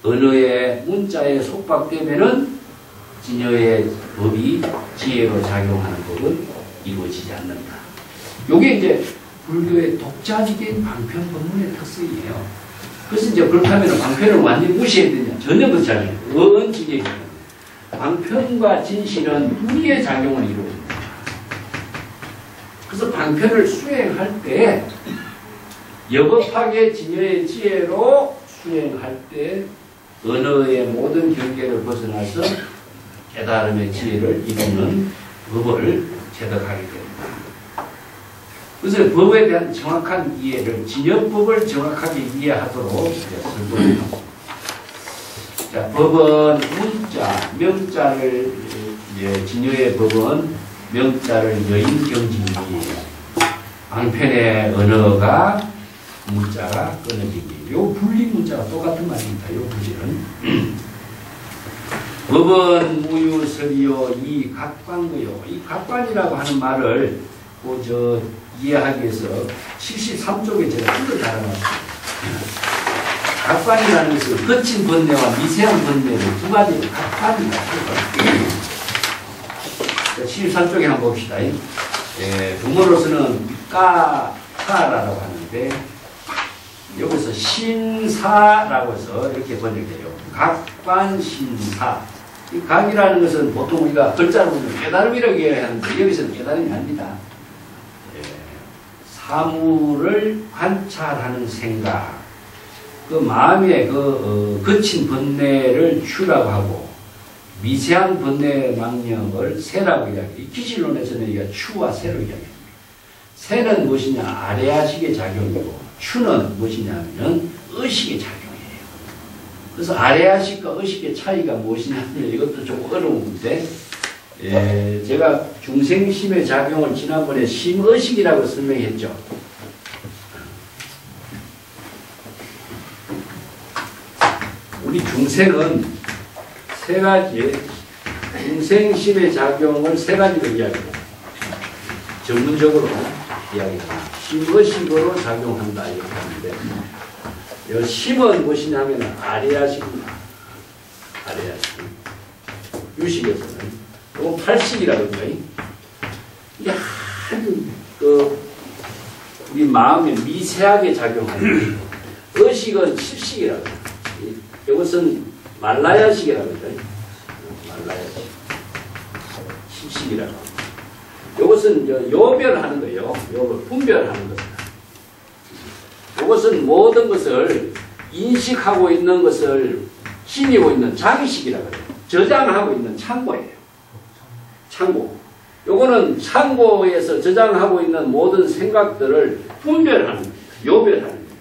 S1: 언어의 문자에 속박되면은 진여의 법이 지혜로 작용하는 법은 이루어지지 않는다. 요게 이제 불교의 독자적인 방편 법문의 특성이에요. 그래서 이제 그렇다면 방편을 완전히 무시해야 되냐? 전혀 그렇지 않아요. 언지의 방편과 진실은 분리의 작용을 이루어집니다. 그래서 방편을 수행할 때 여법하게 진여의 지혜로 수행할 때 언어의 모든 경계를 벗어나서 깨달음의 지혜를 이루는 법을 체득하게 됩니다. 그래서 법에 대한 정확한 이해를, 진여법을 정확하게 이해하도록 설명합니다. 자, 법은 문자, 명자를, 진여의 법은 명자를 여인 경지이에요. 방편의 언어가 문자가 끊어지기. 요 분리 문자가 똑같은 말입니다. 요 구질은. 법은 무유설이요, 이 각관거요. 이 각관이라고 하는 말을 이해하기 위해서 73쪽에 제가 뜻을 달아놨습니다. 각관이라는 것은 거친 번뇌와 미세한 번뇌를 두 가지로 각관이라고 합니다. 73쪽에 한번 봅시다. 동어로서는 까라라고 하는데 여기서 신사라고 해서 이렇게 번역돼요. 각관신사. 이 각이라는 것은 보통 우리가 글자로 보면 깨달음이라고 이야기하는데 여기서는 깨달음이 아닙니다. 사물을 관찰하는 생각, 그 마음의 거친 번뇌를 추라고 하고 미세한 번뇌 망령을 세라고 이야기해요. 기실론에서는 이게 추와 세로 이야기합니다. 세는 무엇이냐? 아래아식의 작용이고 추는 무엇이냐면 의식의 작용이에요. 그래서 아래아식과 의식의 차이가 무엇이냐면 이것도 좀 어려운 문제. 제가 중생심의 작용을 지난번에 심의식이라고 설명했죠. 우리 중생은 세 가지, 중생심의 작용을 세 가지로 이야기합니다. 전문적으로 이야기합니다. 심의식으로 작용한다 이렇게 하는데, 이 심은 무엇이냐면 아래아식입니다. 아래아식. 유식에서는. 또 팔식이라든가 이게 아주 우리 마음에 미세하게 작용하는 의식은 칠식이라고 해요. 이것은 말라야식이라고 해요. 말라야식. 칠식이라고. 이것은 요별하는 거예요. 요별, 분별하는 겁니다. 이것은 모든 것을 인식하고 있는 것을 지니고 있는 자기식이라고 해요. 저장하고 있는 창고예요. 창고. 요거는 창고에서 저장하고 있는 모든 생각들을 분별하는 겁니다. 요별하는 겁니다.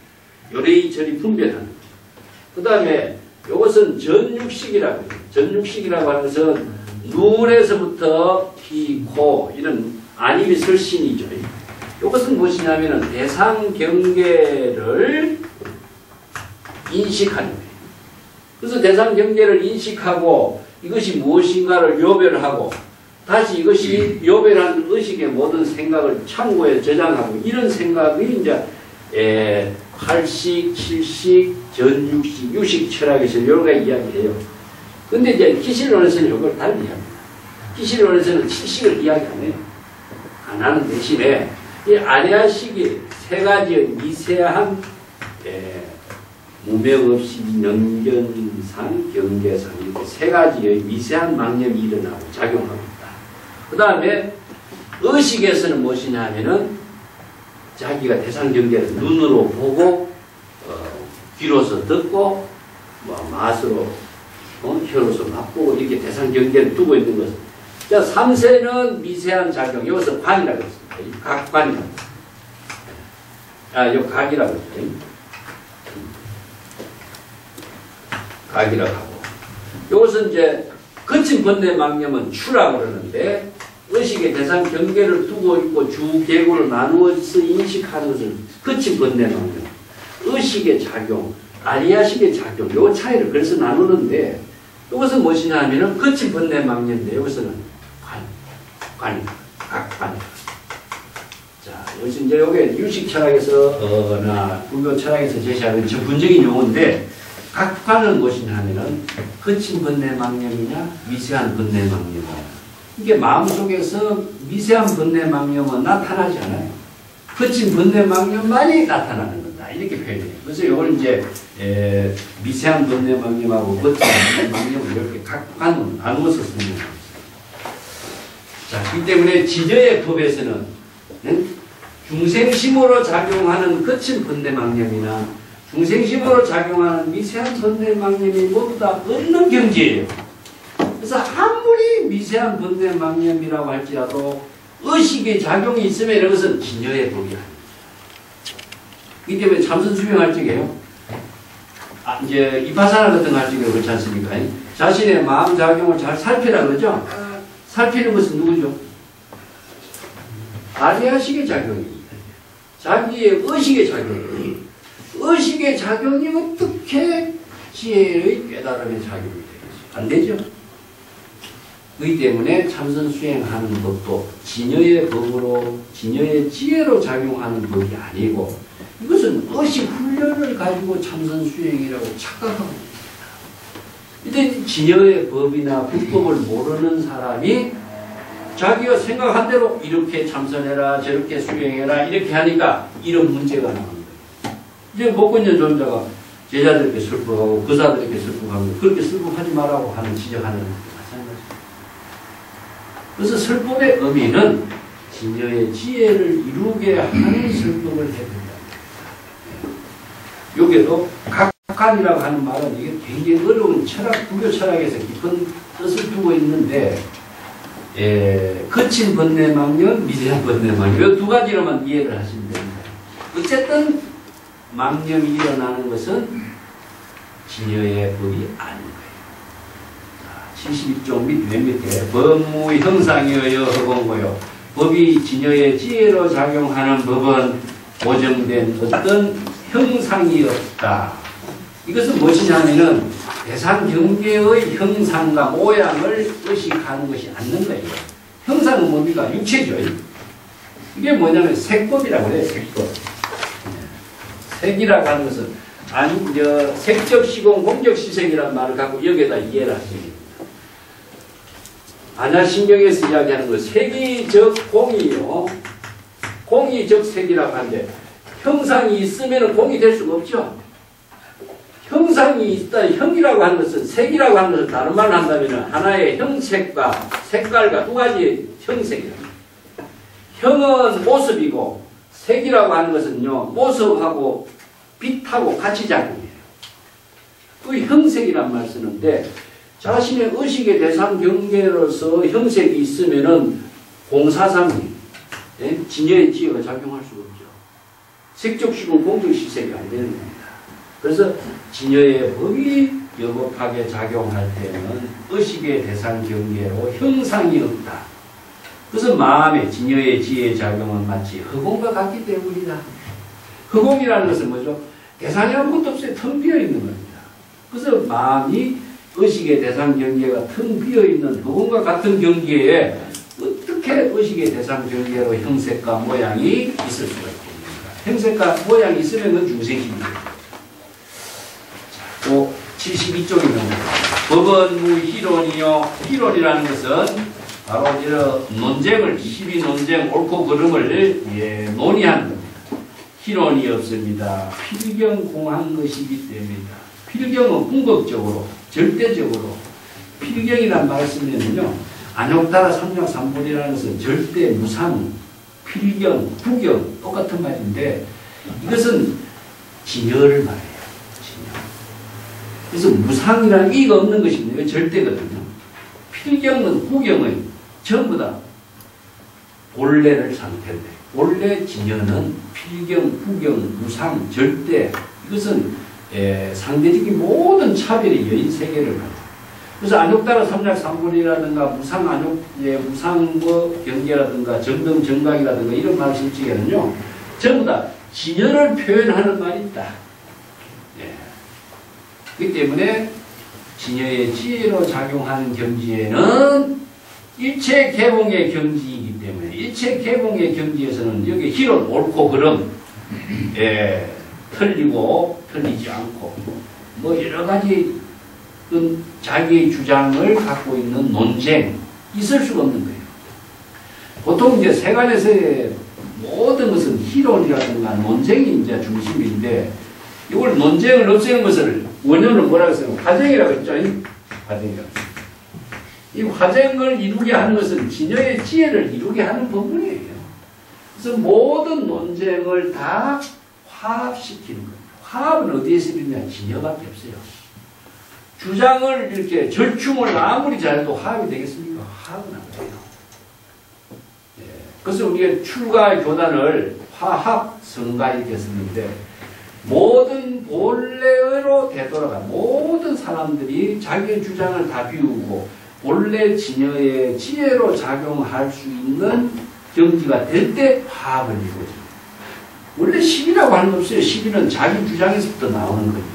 S1: 요리저리 분별하는 거죠. 그 다음에 이것은 전육식이라고 해요. 전육식이라고 하는 것은 눈에서부터 피, 코 이런 안입이 설신이죠. 이것은 무엇이냐면은 대상 경계를 인식하는 거예요. 그래서 대상 경계를 인식하고 이것이 무엇인가를 요별하고 다시 이것이 요별한 의식의 모든 생각을 창고에 저장하고 이런 생각이 이제 8식, 7식, 전육식, 유식 철학에서 여러 가지 이야기해요. 근데 이제 기실론에서는 이걸 달리 합니다. 기실론에서는 7식을 이야기 안 해요. 안 하는 대신에 이 아리아식이 세 가지의 미세한 무명 없이 연견상, 경계상 이렇게 세 가지의 미세한 망념이 일어나고 작용하고 있다. 그 다음에 의식에서는 무엇이냐 하면은 자기가 대상 경계를 눈으로 보고 귀로서 듣고 맛으로 혀로서 맛보고 이렇게 대상 경계를 두고 있는 것은 자 3세는 미세한 작용 이것은 관이라고 했습니다. 각관이라고 했습니다. 요 각이라고 했죠. 각이라고 하고 이것은 이제 거친 번뇌 망념은 추라고 그러는데 의식의 대상 경계를 두고 있고 주계구를 나누어서 인식하는 것을 거친 번뇌 망념 의식의 작용 아리아식의 작용 요 차이를 그래서 나누는데 이것은 무엇이냐 하면은 거친 번뇌 망념인데 이것은 각관 자 이것이 이제 요게 유식 철학에서 나 불교 철학에서 제시하는 전문적인 용어인데 각관은 무엇이냐 하면은 거친 번뇌 망념이냐 미세한 번뇌 망념이냐 이게 마음속에서 미세한 번뇌 망념은 나타나지 않아요. 거친 번뇌 망념만이 나타나는 거다 이렇게 표현해요. 그래서 이걸 이제 미세한 번뇌 망념하고 거친 번뇌 망념을 이렇게 각관으로 나누어서 설명합니다. 자, 그렇기 때문에 지저의 법에서는 중생심으로 작용하는 거친 번뇌 망념이나 중생심으로 작용하는 미세한 번뇌 망념이 모두 다 없는 경지예요. 그래서 아무리 미세한 번뇌 망념이라고 할지라도 의식의 작용이 있으면 이것은 진여의 법이 아닙니다. 그렇기 때문에 참선 수행할 적에요. 이제 이파사나 같은 거 할 적에 그렇지 않습니까? 자신의 마음 작용을 잘 살피라 그러죠? 살피는 것은 누구죠? 아리아식의 작용입니다. 자기의 의식의 작용입니다. 의식의 작용이 어떻게 지혜의 깨달음의 작용이 되겠어요? 안 되죠? 그렇기 때문에 참선 수행하는 것도 진여의 법으로, 진여의 지혜로 작용하는 법이 아니고 이것은 의식 훈련을 가지고 참선 수행이라고 착각하고 있습니다. 이제 진여의 법이나 불법을 모르는 사람이 자기가 생각한 대로 이렇게 참선해라, 저렇게 수행해라 이렇게 하니까 이런 문제가 나오는 거예요. 이제 먹고 있는 존재가 제자들에게 슬프하고 거사들에게 슬프하고 그렇게 슬프하지 말라고 하는 지적하는 것도 마찬가지입니다. 그래서 슬픔의 의미는 진여의 지혜를 이루게 하는 슬픔을 해준다. 여기에도 각관이라고 하는 말은 이게 굉장히 어려운 철학, 불교 철학에서 깊은 뜻을 두고 있는데 거친 번뇌 망념, 미세한 번뇌 망념 이 두 가지로만 이해를 하시면 됩니다. 어쨌든 망념이 일어나는 것은 진여의 법이 아닌 거예요. 71종 맨 밑에 법무 형상이여 허공고요. 법이 진여의 지혜로 작용하는 법은 고정된 어떤 형상이 없다. 이것은 무엇이냐면은 대상 경계의 형상과 모양을 의식하는 것이 않는 거예요. 형상은 뭡니까? 육체죠. 이게 뭐냐면 색법이라고 해요. 색법. 색이라고 하는 것은 색적 시공, 공적 시색이라는 말을 갖고 여기에다 이해를 하시면 됩니다. 안야신경에서 이야기하는 것, 색이 적 공이요. 공이 적 색이라고 하는데 형상이 있으면 공이 될 수가 없죠. 형상이 있다. 형이라고 하는 것은 색이라고 하는 것을 다른 말로 한다면 하나의 형색과 색깔과 두 가지의 형색이랍니다. 형은 모습이고 색이라고 하는 것은요 모습하고 빛하고 같이 작용해요. 그 형색이란 말 쓰는데 자신의 의식의 대상 경계로서 형색이 있으면은 공사상이 진여의 지혜가 작용할 수가 없죠. 색적 시공 공적 시색이 안 되는 겁니다. 그래서 진여의 법이 여법하게 작용할 때는 의식의 대상 경계로 형상이 없다. 그래서 마음의 진여의 지혜의 작용은 마치 허공과 같기 때문이다. 허공이라는 것은 뭐죠? 대상이 아무것도 없어요. 텅 비어 있는 겁니다. 그래서 마음이 의식의 대상 경계가 텅 비어 있는 허공과 같은 경계에 어떻게 의식의 대상 경계로 형색과 모양이 있을 수가 있겠습니까? 형색과 모양이 있으면 그건 중생입니다. 또 72쪽입니다. 법은 무희론이요. 희론이라는 것은 바로 이런 논쟁을 12논쟁 옳고 그름을 논의하는 겁니다. 희론이 없습니다. 필경공한 것이기 때문이다. 필경은 궁극적으로 절대적으로 필경이란 말을 쓰면요. 안욕따라 삼략삼분이라는 것은 절대 무상 필경 구경 똑같은 말인데 이것은 진여를 말해요. 그래서 무상이라는 이가 없는 것입니다. 이거 절대거든요. 필경은 구경은 전부 다 본래를 상태인데 본래 진여는 필경, 구경, 무상, 절대 이것은 상대적인 모든 차별의 여인 세계를 말해요. 그래서 안욕따라 삼략삼분이라든가 무상 안욕, 무상 경계라든가 정등 정각이라든가 이런 말을 쓸 적에는요 전부 다 진여를 표현하는 말이 있다. 그렇기 때문에 진여의 지혜로 작용하는 경지에는 일체 개봉의 경지이기 때문에 일체 개봉의 경지에서는 여기 희론 옳고 그름 틀리고 틀리지 않고 뭐 여러 가지 자기의 주장을 갖고 있는 논쟁 있을 수가 없는 거예요. 보통 이제 세간에서의 모든 것은 희론이라든가 논쟁이 이제 중심인데 이걸 논쟁을 없애는 것을 원효는 뭐라고 했어요? 화쟁이라고 했죠. 화쟁이라고. 이 화쟁을 이루게 하는 것은 진여의 지혜를 이루게 하는 부분이에요. 그래서 모든 논쟁을 다 화합시키는 거예요. 화합은 어디에서 이루냐? 진여밖에 없어요. 주장을 이렇게 절충을 아무리 잘해도 화합이 되겠습니까? 화합은 안 돼요. 그래서 우리가 출가 교단을 화합 성가 이렇게 썼는데 모든 본래로 되돌아가 모든 사람들이 자기의 주장을 다 비우고 본래 진여의 지혜로 작용할 수 있는 경지가 될 때 화합을 이루어집니다. 원래 시비라고 하는 거 없어요. 시비는 자기 주장에서부터 나오는 겁니다.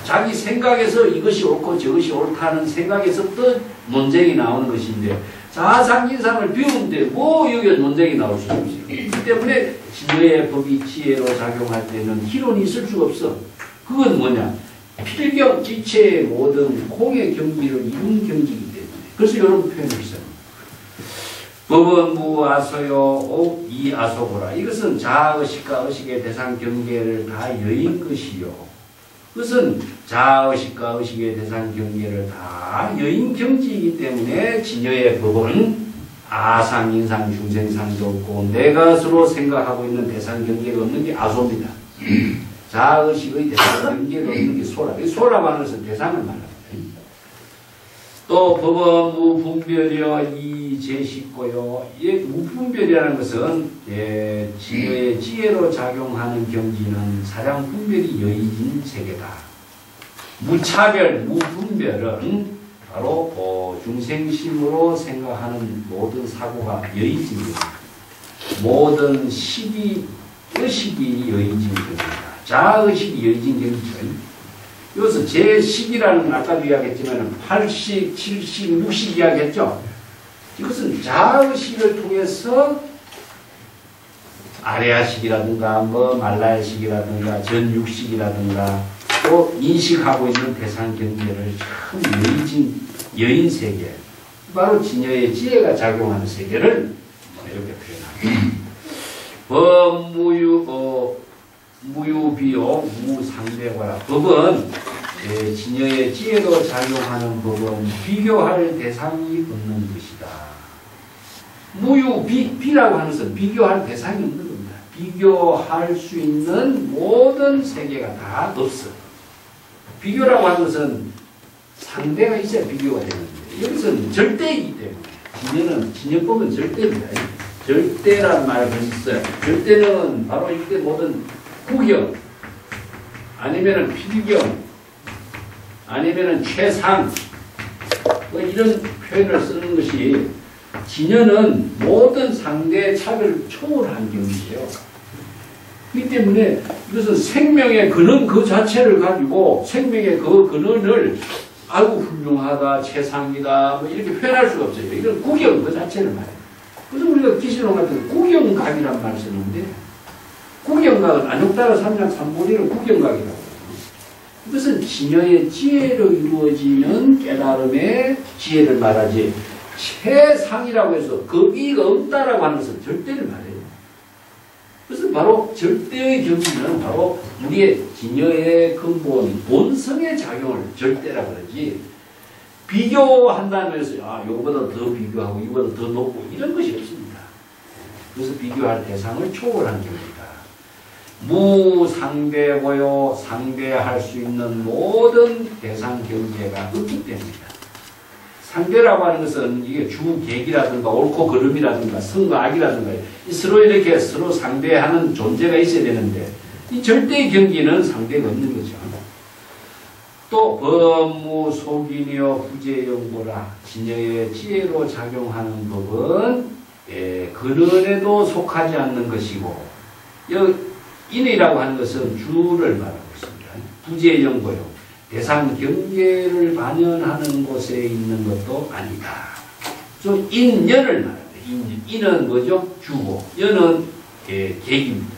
S1: 자기 생각에서 이것이 옳고 저것이 옳다는 생각에서부터 논쟁이 나오는 것인데 자상인상을 비우는데 뭐 여기에 논쟁이 나올 수 없어요. 그렇기 때문에 진여의 법이 지혜로 작용할 때는 희론이 있을 수가 없어. 그건 뭐냐? 필경 지체의 모든 공의 경지를 이룬 경지이기 때문에. 그래서 이런 표현을 써요. 법은 무아소요 이아소고라. 이것은 자아의식과 의식의 대상 경계를 다 여인 것이요. 그것은 자아의식과 의식의 대상 경계를 다 여인 경지이기 때문에 진여의 법은 아상, 인상, 중생상도 없고 내 것으로 생각하고 있는 대상 경계가 없는 게 아소입니다. 자아의식의 대상 경계가 없는 게 소라. 이 소라고 하는 것은 대상을 말합니다. 또 법은 무분별이여 이제식고요. 이 무분별이라는 것은 진여의 지혜로 작용하는 경지는 사량분별이 여의진 세계다. 무차별, 무분별은 바로 중생심으로 생각하는 모든 사고가 여의진입니다. 모든 식이, 의식이 여의진 경지다. 자아의식이 여의진 경지죠. 여기서 제10이라는 아까도 이야기했지만 8식, 7식, 6식 이야기했죠. 이것은 자아의식을 통해서 아레아식이라든가 뭐 말라야식이라든가 전육식이라든가 또 인식하고 있는 대상 경계를 참 여의진 여인 세계 바로 진여의 지혜가 작용하는 세계를 이렇게 표현합니다. 무유비요 무상대거라. 법은 진여의 지혜로 작용하는 법은 비교할 대상이 없는 것이다. 비라고 하는 것은 비교할 대상이 없는 겁니다. 비교할 수 있는 모든 세계가 다 없어. 비교라고 하는 것은 상대가 있어야 비교가 되는데 여기서는 절대이기 때문에 진여법은 절대입니다. 절대란 말을 했어요. 절대는 바로 이때 모든 구경, 아니면은 필경, 아니면은 최상, 뭐 이런 표현을 쓰는 것이 진여는 모든 상대의 차별을 초월한 경지예요. 그렇기 때문에 이것은 생명의 근원 그 자체를 가지고 생명의 그 근원을 아이고 훌륭하다, 최상이다 뭐 이렇게 표현할 수가 없어요. 이건 구경 그 자체를 말해요. 그래서 우리가 기시론 같은 구경각이란 말을 쓰는데 구경각은 안욕따라 삼장 삼보리를 구경각이라고 해요. 이것은 진여의 지혜로 이루어지는 깨달음의 지혜를 말하지 최상이라고 해서 급이가 없다라고 하는 것은 절대를 말해요. 그래서 바로 절대의 경지는 바로 우리의 진여의 근본, 본성의 작용을 절대라고 그러지 비교한다면 해서 이거보다 더 비교하고 이거보다 더 높고 이런 것이 없습니다. 그래서 비교할 대상을 초월한 경지다. 무상대고요, 상대할 수 있는 모든 대상 경계가 없기 때문이다. 상대라고 하는 것은 이게 주객이라든가 옳고 그름이라든가 선과 악이라든가 서로 이렇게 서로 상대하는 존재가 있어야 되는데 이 절대의 경기는 상대가 없는 거죠. 또 법무 속인이여 부재영보라 진여의 지혜로 작용하는 법은 근원에도 속하지 않는 것이고 인이라고 하는 것은 주를 말하고 있습니다. 부재영보요. 대상 경계를 반영하는 곳에 있는 것도 아니다. 좀 인연을 말합니다. 인은 뭐죠? 주고, 연은 객입니다.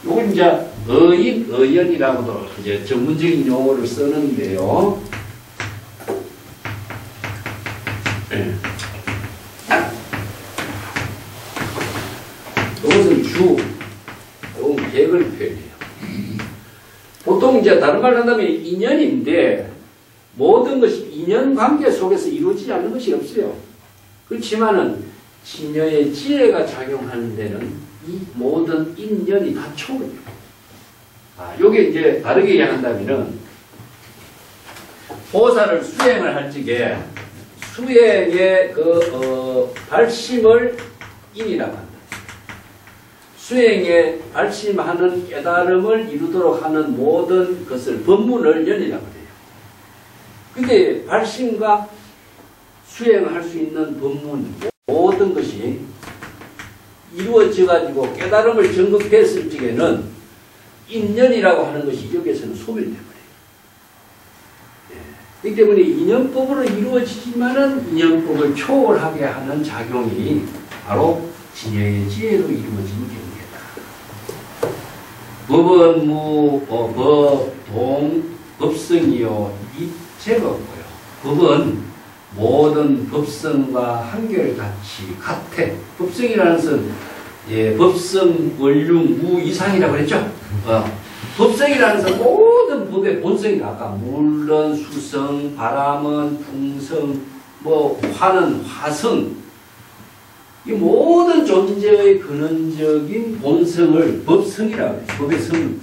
S1: 요걸 이제 의연이라고도 이제 전문적인 용어를 쓰는데요. 이것은 주, 이건 객을 표현해요. 보통 이제 다른 말로 한다면 인연인데 모든 것이 인연 관계 속에서 이루어지지 않는 것이 없어요. 그렇지만은 진여의 지혜가 작용하는 데는 이 모든 인연이 다 초월해요. 요게 이제 다르게 이해한다면은 보살을 수행을 할 적에 수행의 발심을 인이라고 한다. 수행에 발심하는 깨달음을 이루도록 하는 모든 것을 법문을 연이라고 해요. 근데 발심과 수행할 수 있는 법문 모든 것이 이루어져 가지고 깨달음을 정급했을 적에는 인연이라고 하는 것이 여기에서는 소멸돼 버려요. 그렇기 때문에 인연법으로 이루어지지만은 인연법을 초월하게 하는 작용이 바로 진여의 지혜로 이루어진 경우입니다. 법은 법성이요 이체가 없고요. 법은 모든 법성과 한결같이 같아. 법성이라는 것은 법성, 원륜, 무 이상이라고 그랬죠. 법성이라는 것은 모든 법의 본성이다. 아까 물론 수성, 바람은 풍성, 화는 화성. 이 모든 존재의 근원적인 본성을 법성이라고 해요. 법의 성.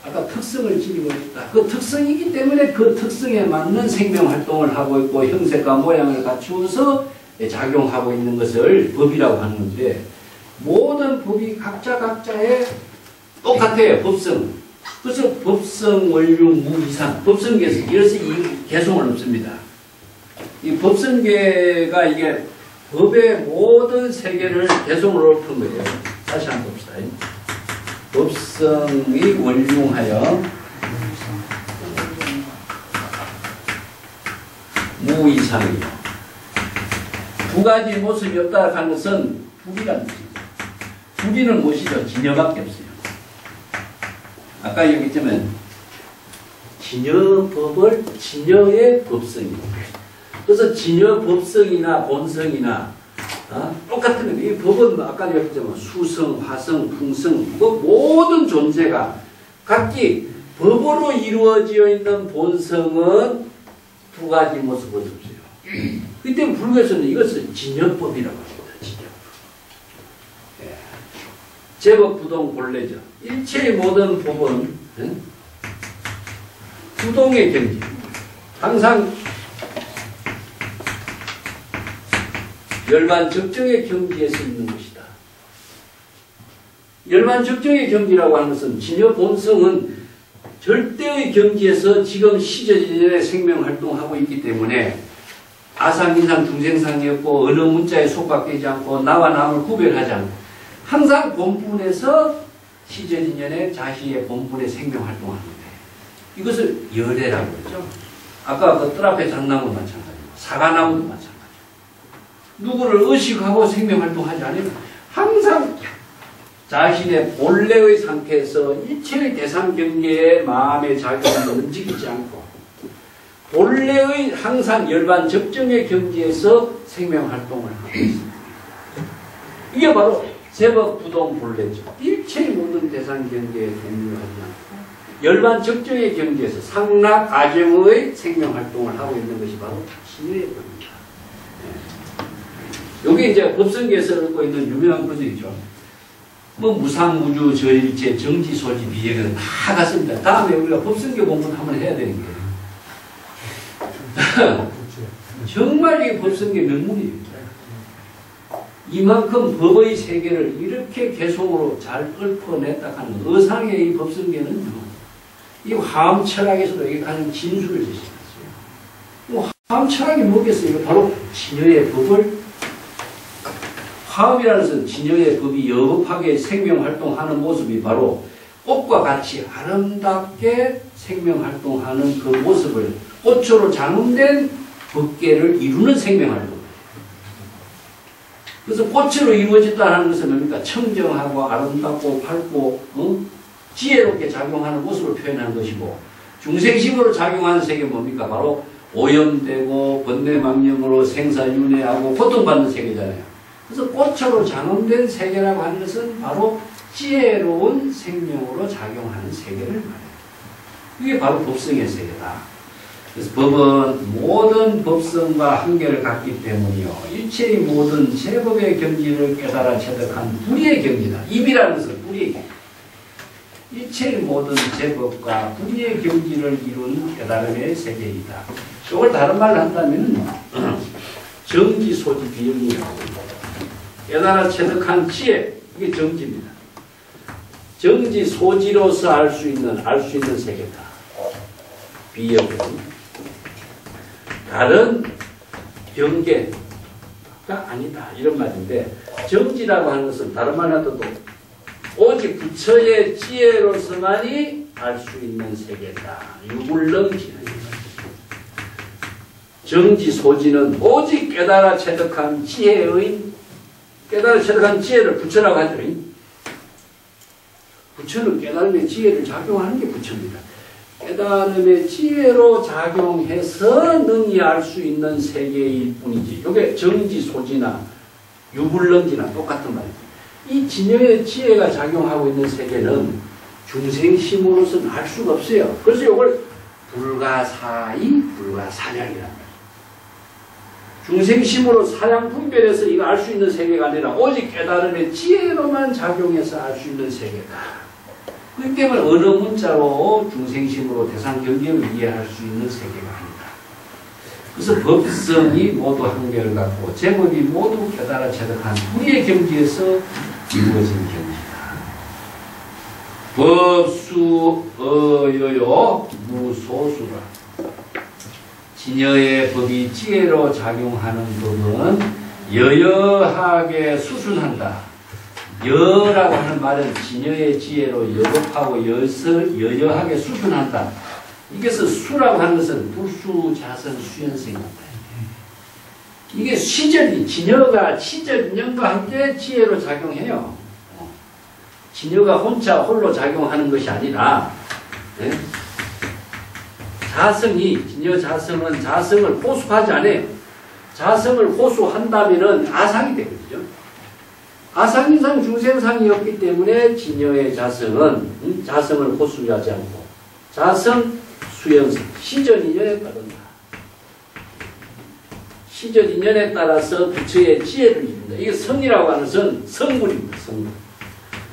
S1: 아까 특성을 지니고 있다. 그 특성이기 때문에 그 특성에 맞는 생명활동을 하고 있고 형색과 모양을 갖추어서 작용하고 있는 것을 법이라고 하는 건데 모든 법이 각자의 똑같아요. 법성. 그래서 법성, 원륜, 무 이상. 법성계에서 이래서 이 개성은 없습니다. 이 법성계가 이게 법의 모든 세계를 개성으로 엎은 거예요. 다시 한번 봅시다. 법성이 원융하여 무이상이요. 두 가지 모습이 없다 하는 것은 불이라는 뜻입니다. 불이는 무엇이죠? 진여밖에 없어요. 아까 얘기했지만 진여법을 진여의 법성이에요. 그래서 진여 법성이나 본성이나 똑같은 거예요. 이 법은 아까 얘기했지만 수성, 화성, 풍성 모든 존재가 각기 법으로 이루어져 있는 본성은 두 가지 모습을 없어요. 그렇기 때문에 불교에서는 이것을 진여법이라고 합니다. 진여법. 제법 부동 본래죠. 일체의 모든 법은 부동의 경지. 항상 열반 적정의 경지에서 있는 것이다. 열반 적정의 경지라고 하는 것은 진여 본성은 절대의 경지에서 지금 시저지전에 생명활동하고 있기 때문에 아상인상 중생상이 없고 어느 문자에 속박되지 않고 나와 남을 구별하지 않고 항상 본분에서 시저지전에 자신의 본분에 생명활동하는 거예요. 이것을 열애라고 그러죠. 아까 그 뜰 앞에 장나무 마찬가지고 사과나무도 마찬가지고 누구를 의식하고 생명활동하지 않으면 항상 자신의 본래의 상태에서 일체의 대상 경계에 마음의 작용을 움직이지 않고 본래의 항상 열반 적정의 경지에서 생명활동을 하고 있습니다. 이게 바로 제법 부동 본래죠. 일체의 모든 대상 경계에 동요하지 않고 열반 적정의 경지에서 상락 가정의 생명활동을 하고 있는 것이 바로 진여의 법입니다. 이게 이제 법성계에서 얻고 있는 유명한 구절이죠. 뭐 무상무주 저일체 정지소지 비행은 다 같습니다. 다음에 우리가 법성계 공부를 한번 해야 되는 거예요. 정말 이 법성계 명문이에요. 이만큼 법의 세계를 이렇게 개성으로 잘 읊어냈다 하는 의상의 이 법성계는요. 이 화엄철학에서도 이게 가장 진수를 제시했어요. 화엄철학이 뭐겠어요? 이거 바로 진여의 법을 화엄이라는 것은 진여의 법이 여급하게 생명활동하는 모습이 바로 꽃과 같이 아름답게 생명활동하는 그 모습을 꽃으로 장음된 법계를 이루는 생명활동. 그래서 꽃으로 이루어진다는 것은 뭡니까? 청정하고 아름답고 밝고 지혜롭게 작용하는 모습을 표현하는 것이고 중생심으로 작용하는 세계는 뭡니까? 바로 오염되고 번뇌망령으로 생사윤회하고 고통받는 세계잖아요. 그래서 꽃으로 장엄된 세계라고 하는 것은 바로 지혜로운 생명으로 작용하는 세계를 말해요. 이게 바로 법성의 세계다. 그래서 법은 모든 법성과 한계를 갖기 때문이요. 일체의 모든 제법의 경지를 깨달아 체득한 불의의 경지다. 입이라는 것은 불의의 경지. 일체의 모든 제법과 불의의 경지를 이룬 깨달음의 세계이다. 이걸 다른 말로 한다면 정지, 소지, 비영이라고 깨달아 체득한 지혜, 이게 정지입니다. 정지, 소지로서 알 수 있는 세계다. 비영은 다른 경계가 아니다. 이런 말인데 정지라고 하는 것은 다른 말로 해도 오직 부처의 지혜로서만이 알 수 있는 세계다. 유불능지는 정지, 소지는 오직 깨달아 체득한 지혜를 부처라고 하죠. 부처는 깨달음의 지혜를 작용하는 게 부처입니다. 깨달음의 지혜로 작용해서 능히 알 수 있는 세계일 뿐이지. 이게 정지, 소지나 유불능지나 똑같은 말입니다. 이 진여의 지혜가 작용하고 있는 세계는 중생심으로서는 알 수가 없어요. 그래서 이걸 불가사의, 불가사량이랍니다. 중생심으로 사량 분별해서 이거 알 수 있는 세계가 아니라 오직 깨달음의 지혜로만 작용해서 알 수 있는 세계다. 그렇기 때문에 어느 문자로 중생심으로 대상 경계를 이해할 수 있는 세계가 아니다. 그래서 법성이 모두 한계를 갖고 제법이 모두 깨달아 체득한 우리의 경지에서 이루어진 경지다. 법수 어여요 무소수라. 진여의 법이 지혜로 작용하는 법은 여여하게 수순한다. 여라고 하는 말은 진여의 지혜로 여급하고 여여하게 수순한다. 이게서 수라고 하는 것은 불수자선 수연생입니다. 이게 시절이 진여가 시절인연과 함께 지혜로 작용해요. 진여가 홀로 작용하는 것이 아니라 진여 자성은 자성을 호수하지 않아요. 자성을 호수한다면은 아상이 되거든요. 아상인상 중생상이었기 때문에 진여의 자성은 자성을 호수하지 않고 자성 수연성 시절인연에 따른다. 시절인연에 따라서 부처의 지혜를 이룬다. 이게 성이라고 하는 것은 성불입니다.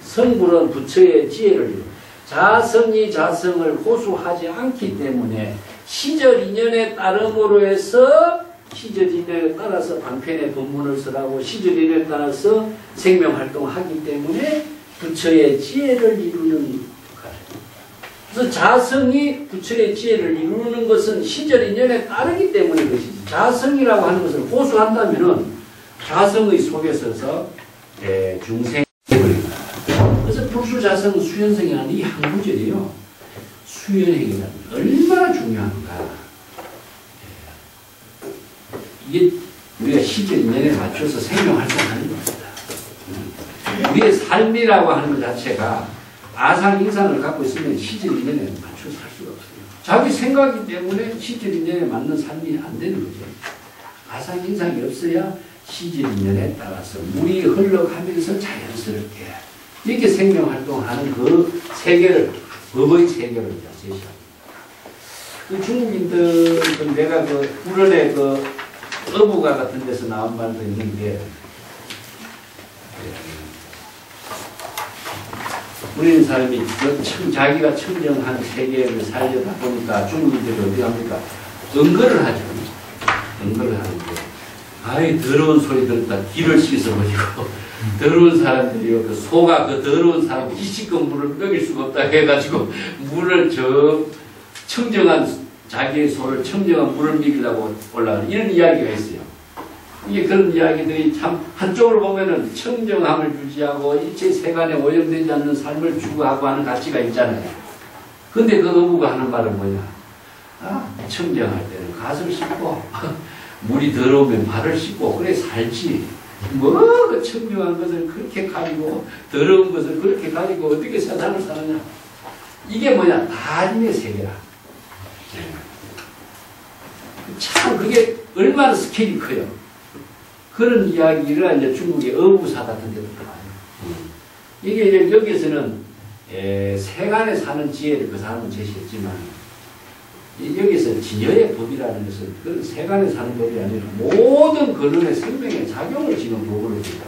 S1: 성불은 부처의 지혜를 이룬다. 자성이 자성을 호수하지 않기 때문에 시절인연에 따름으로 해서 시절인연에 따라서 방편의 법문을 쓰라고 시절인연에 따라서 생명활동을 하기 때문에 부처의 지혜를 이루는 그래서 자성이 부처의 지혜를 이루는 것은 시절 인연에 따르기 때문에 것이지. 자성이라고 하는 것을 고수한다면은 자성의 속에 서서 중생이 되버립니다. 그래서 불수자성 수연성이라는 이 한 구절이요. 수연행이라는 얼마나 중요한가. 이게 우리가 시절 인연에 맞춰서 생명활동하는 겁니다. 우리의 삶이라고 하는 것 자체가 아상인상을 갖고 있으면 시절 인연에 맞춰서 살 수가 없어요. 자기 생각이기 때문에 시절 인연에 맞는 삶이 안 되는 거죠. 아상인상이 없어야 시절 인연에 따라서 물이 흘러가면서 자연스럽게 이렇게 생명활동하는 그 세계를, 법의 세계를 제시합니다. 그 중국인들, 내가 그 불원의 그 어부가 같은 데서 나온 말도 있는데, 우리는 사람이 자기가 청정한 세계를 살려다 보니까 중국인들이 어디 합니까? 은거를 하죠. 은거를 하는데, 아이, 더러운 소리 들었다. 귀를 씻어버리고, 더러운 사람들이요. 그 소가 그 더러운 사람 이식금 물을 먹일 수가 없다 해가지고, 물을 청정한, 자기의 소를 청정한 물을 먹이려고 올라가는 이런 이야기가 있어요. 이게 그런 이야기들이 참 한쪽으로 보면은 청정함을 유지하고 일체 세간에 오염되지 않는 삶을 추구하고 하는 가치가 있잖아요. 근데 그 어부가 하는 말은 뭐냐? 청정할 때는 갓을 씻고 물이 더러우면 발을 씻고 그래 살지. 그 청정한 것을 그렇게 가지고 더러운 것을 그렇게 가지고 어떻게 세상을 사느냐? 이게 뭐냐? 다림의 세계라. 참 그게 얼마나 스케일이 커요. 그런 이야기를 이제 중국의 어부사 같은 데도 나와요. 이게 이제 여기서는 세간에 사는 지혜를 그 사람은 제시했지만 여기서 진여의 법이라는 것은 그 세간에 사는 법이 아니라 모든 근원의 생명의 작용을 지금 보고를 합니다.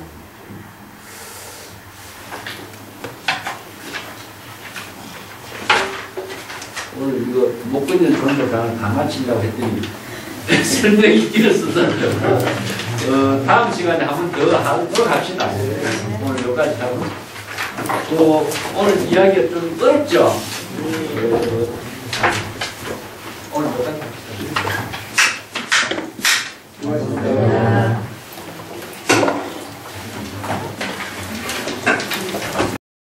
S1: 오늘 이거 목건년 전도 다 마치려고 했더니 설명이 길었어서 다음 시간에 한 번 더 합시다. 오늘 여기까지 하고 오늘 이야기가 좀 어렵죠? 오늘 여기까지 합시다.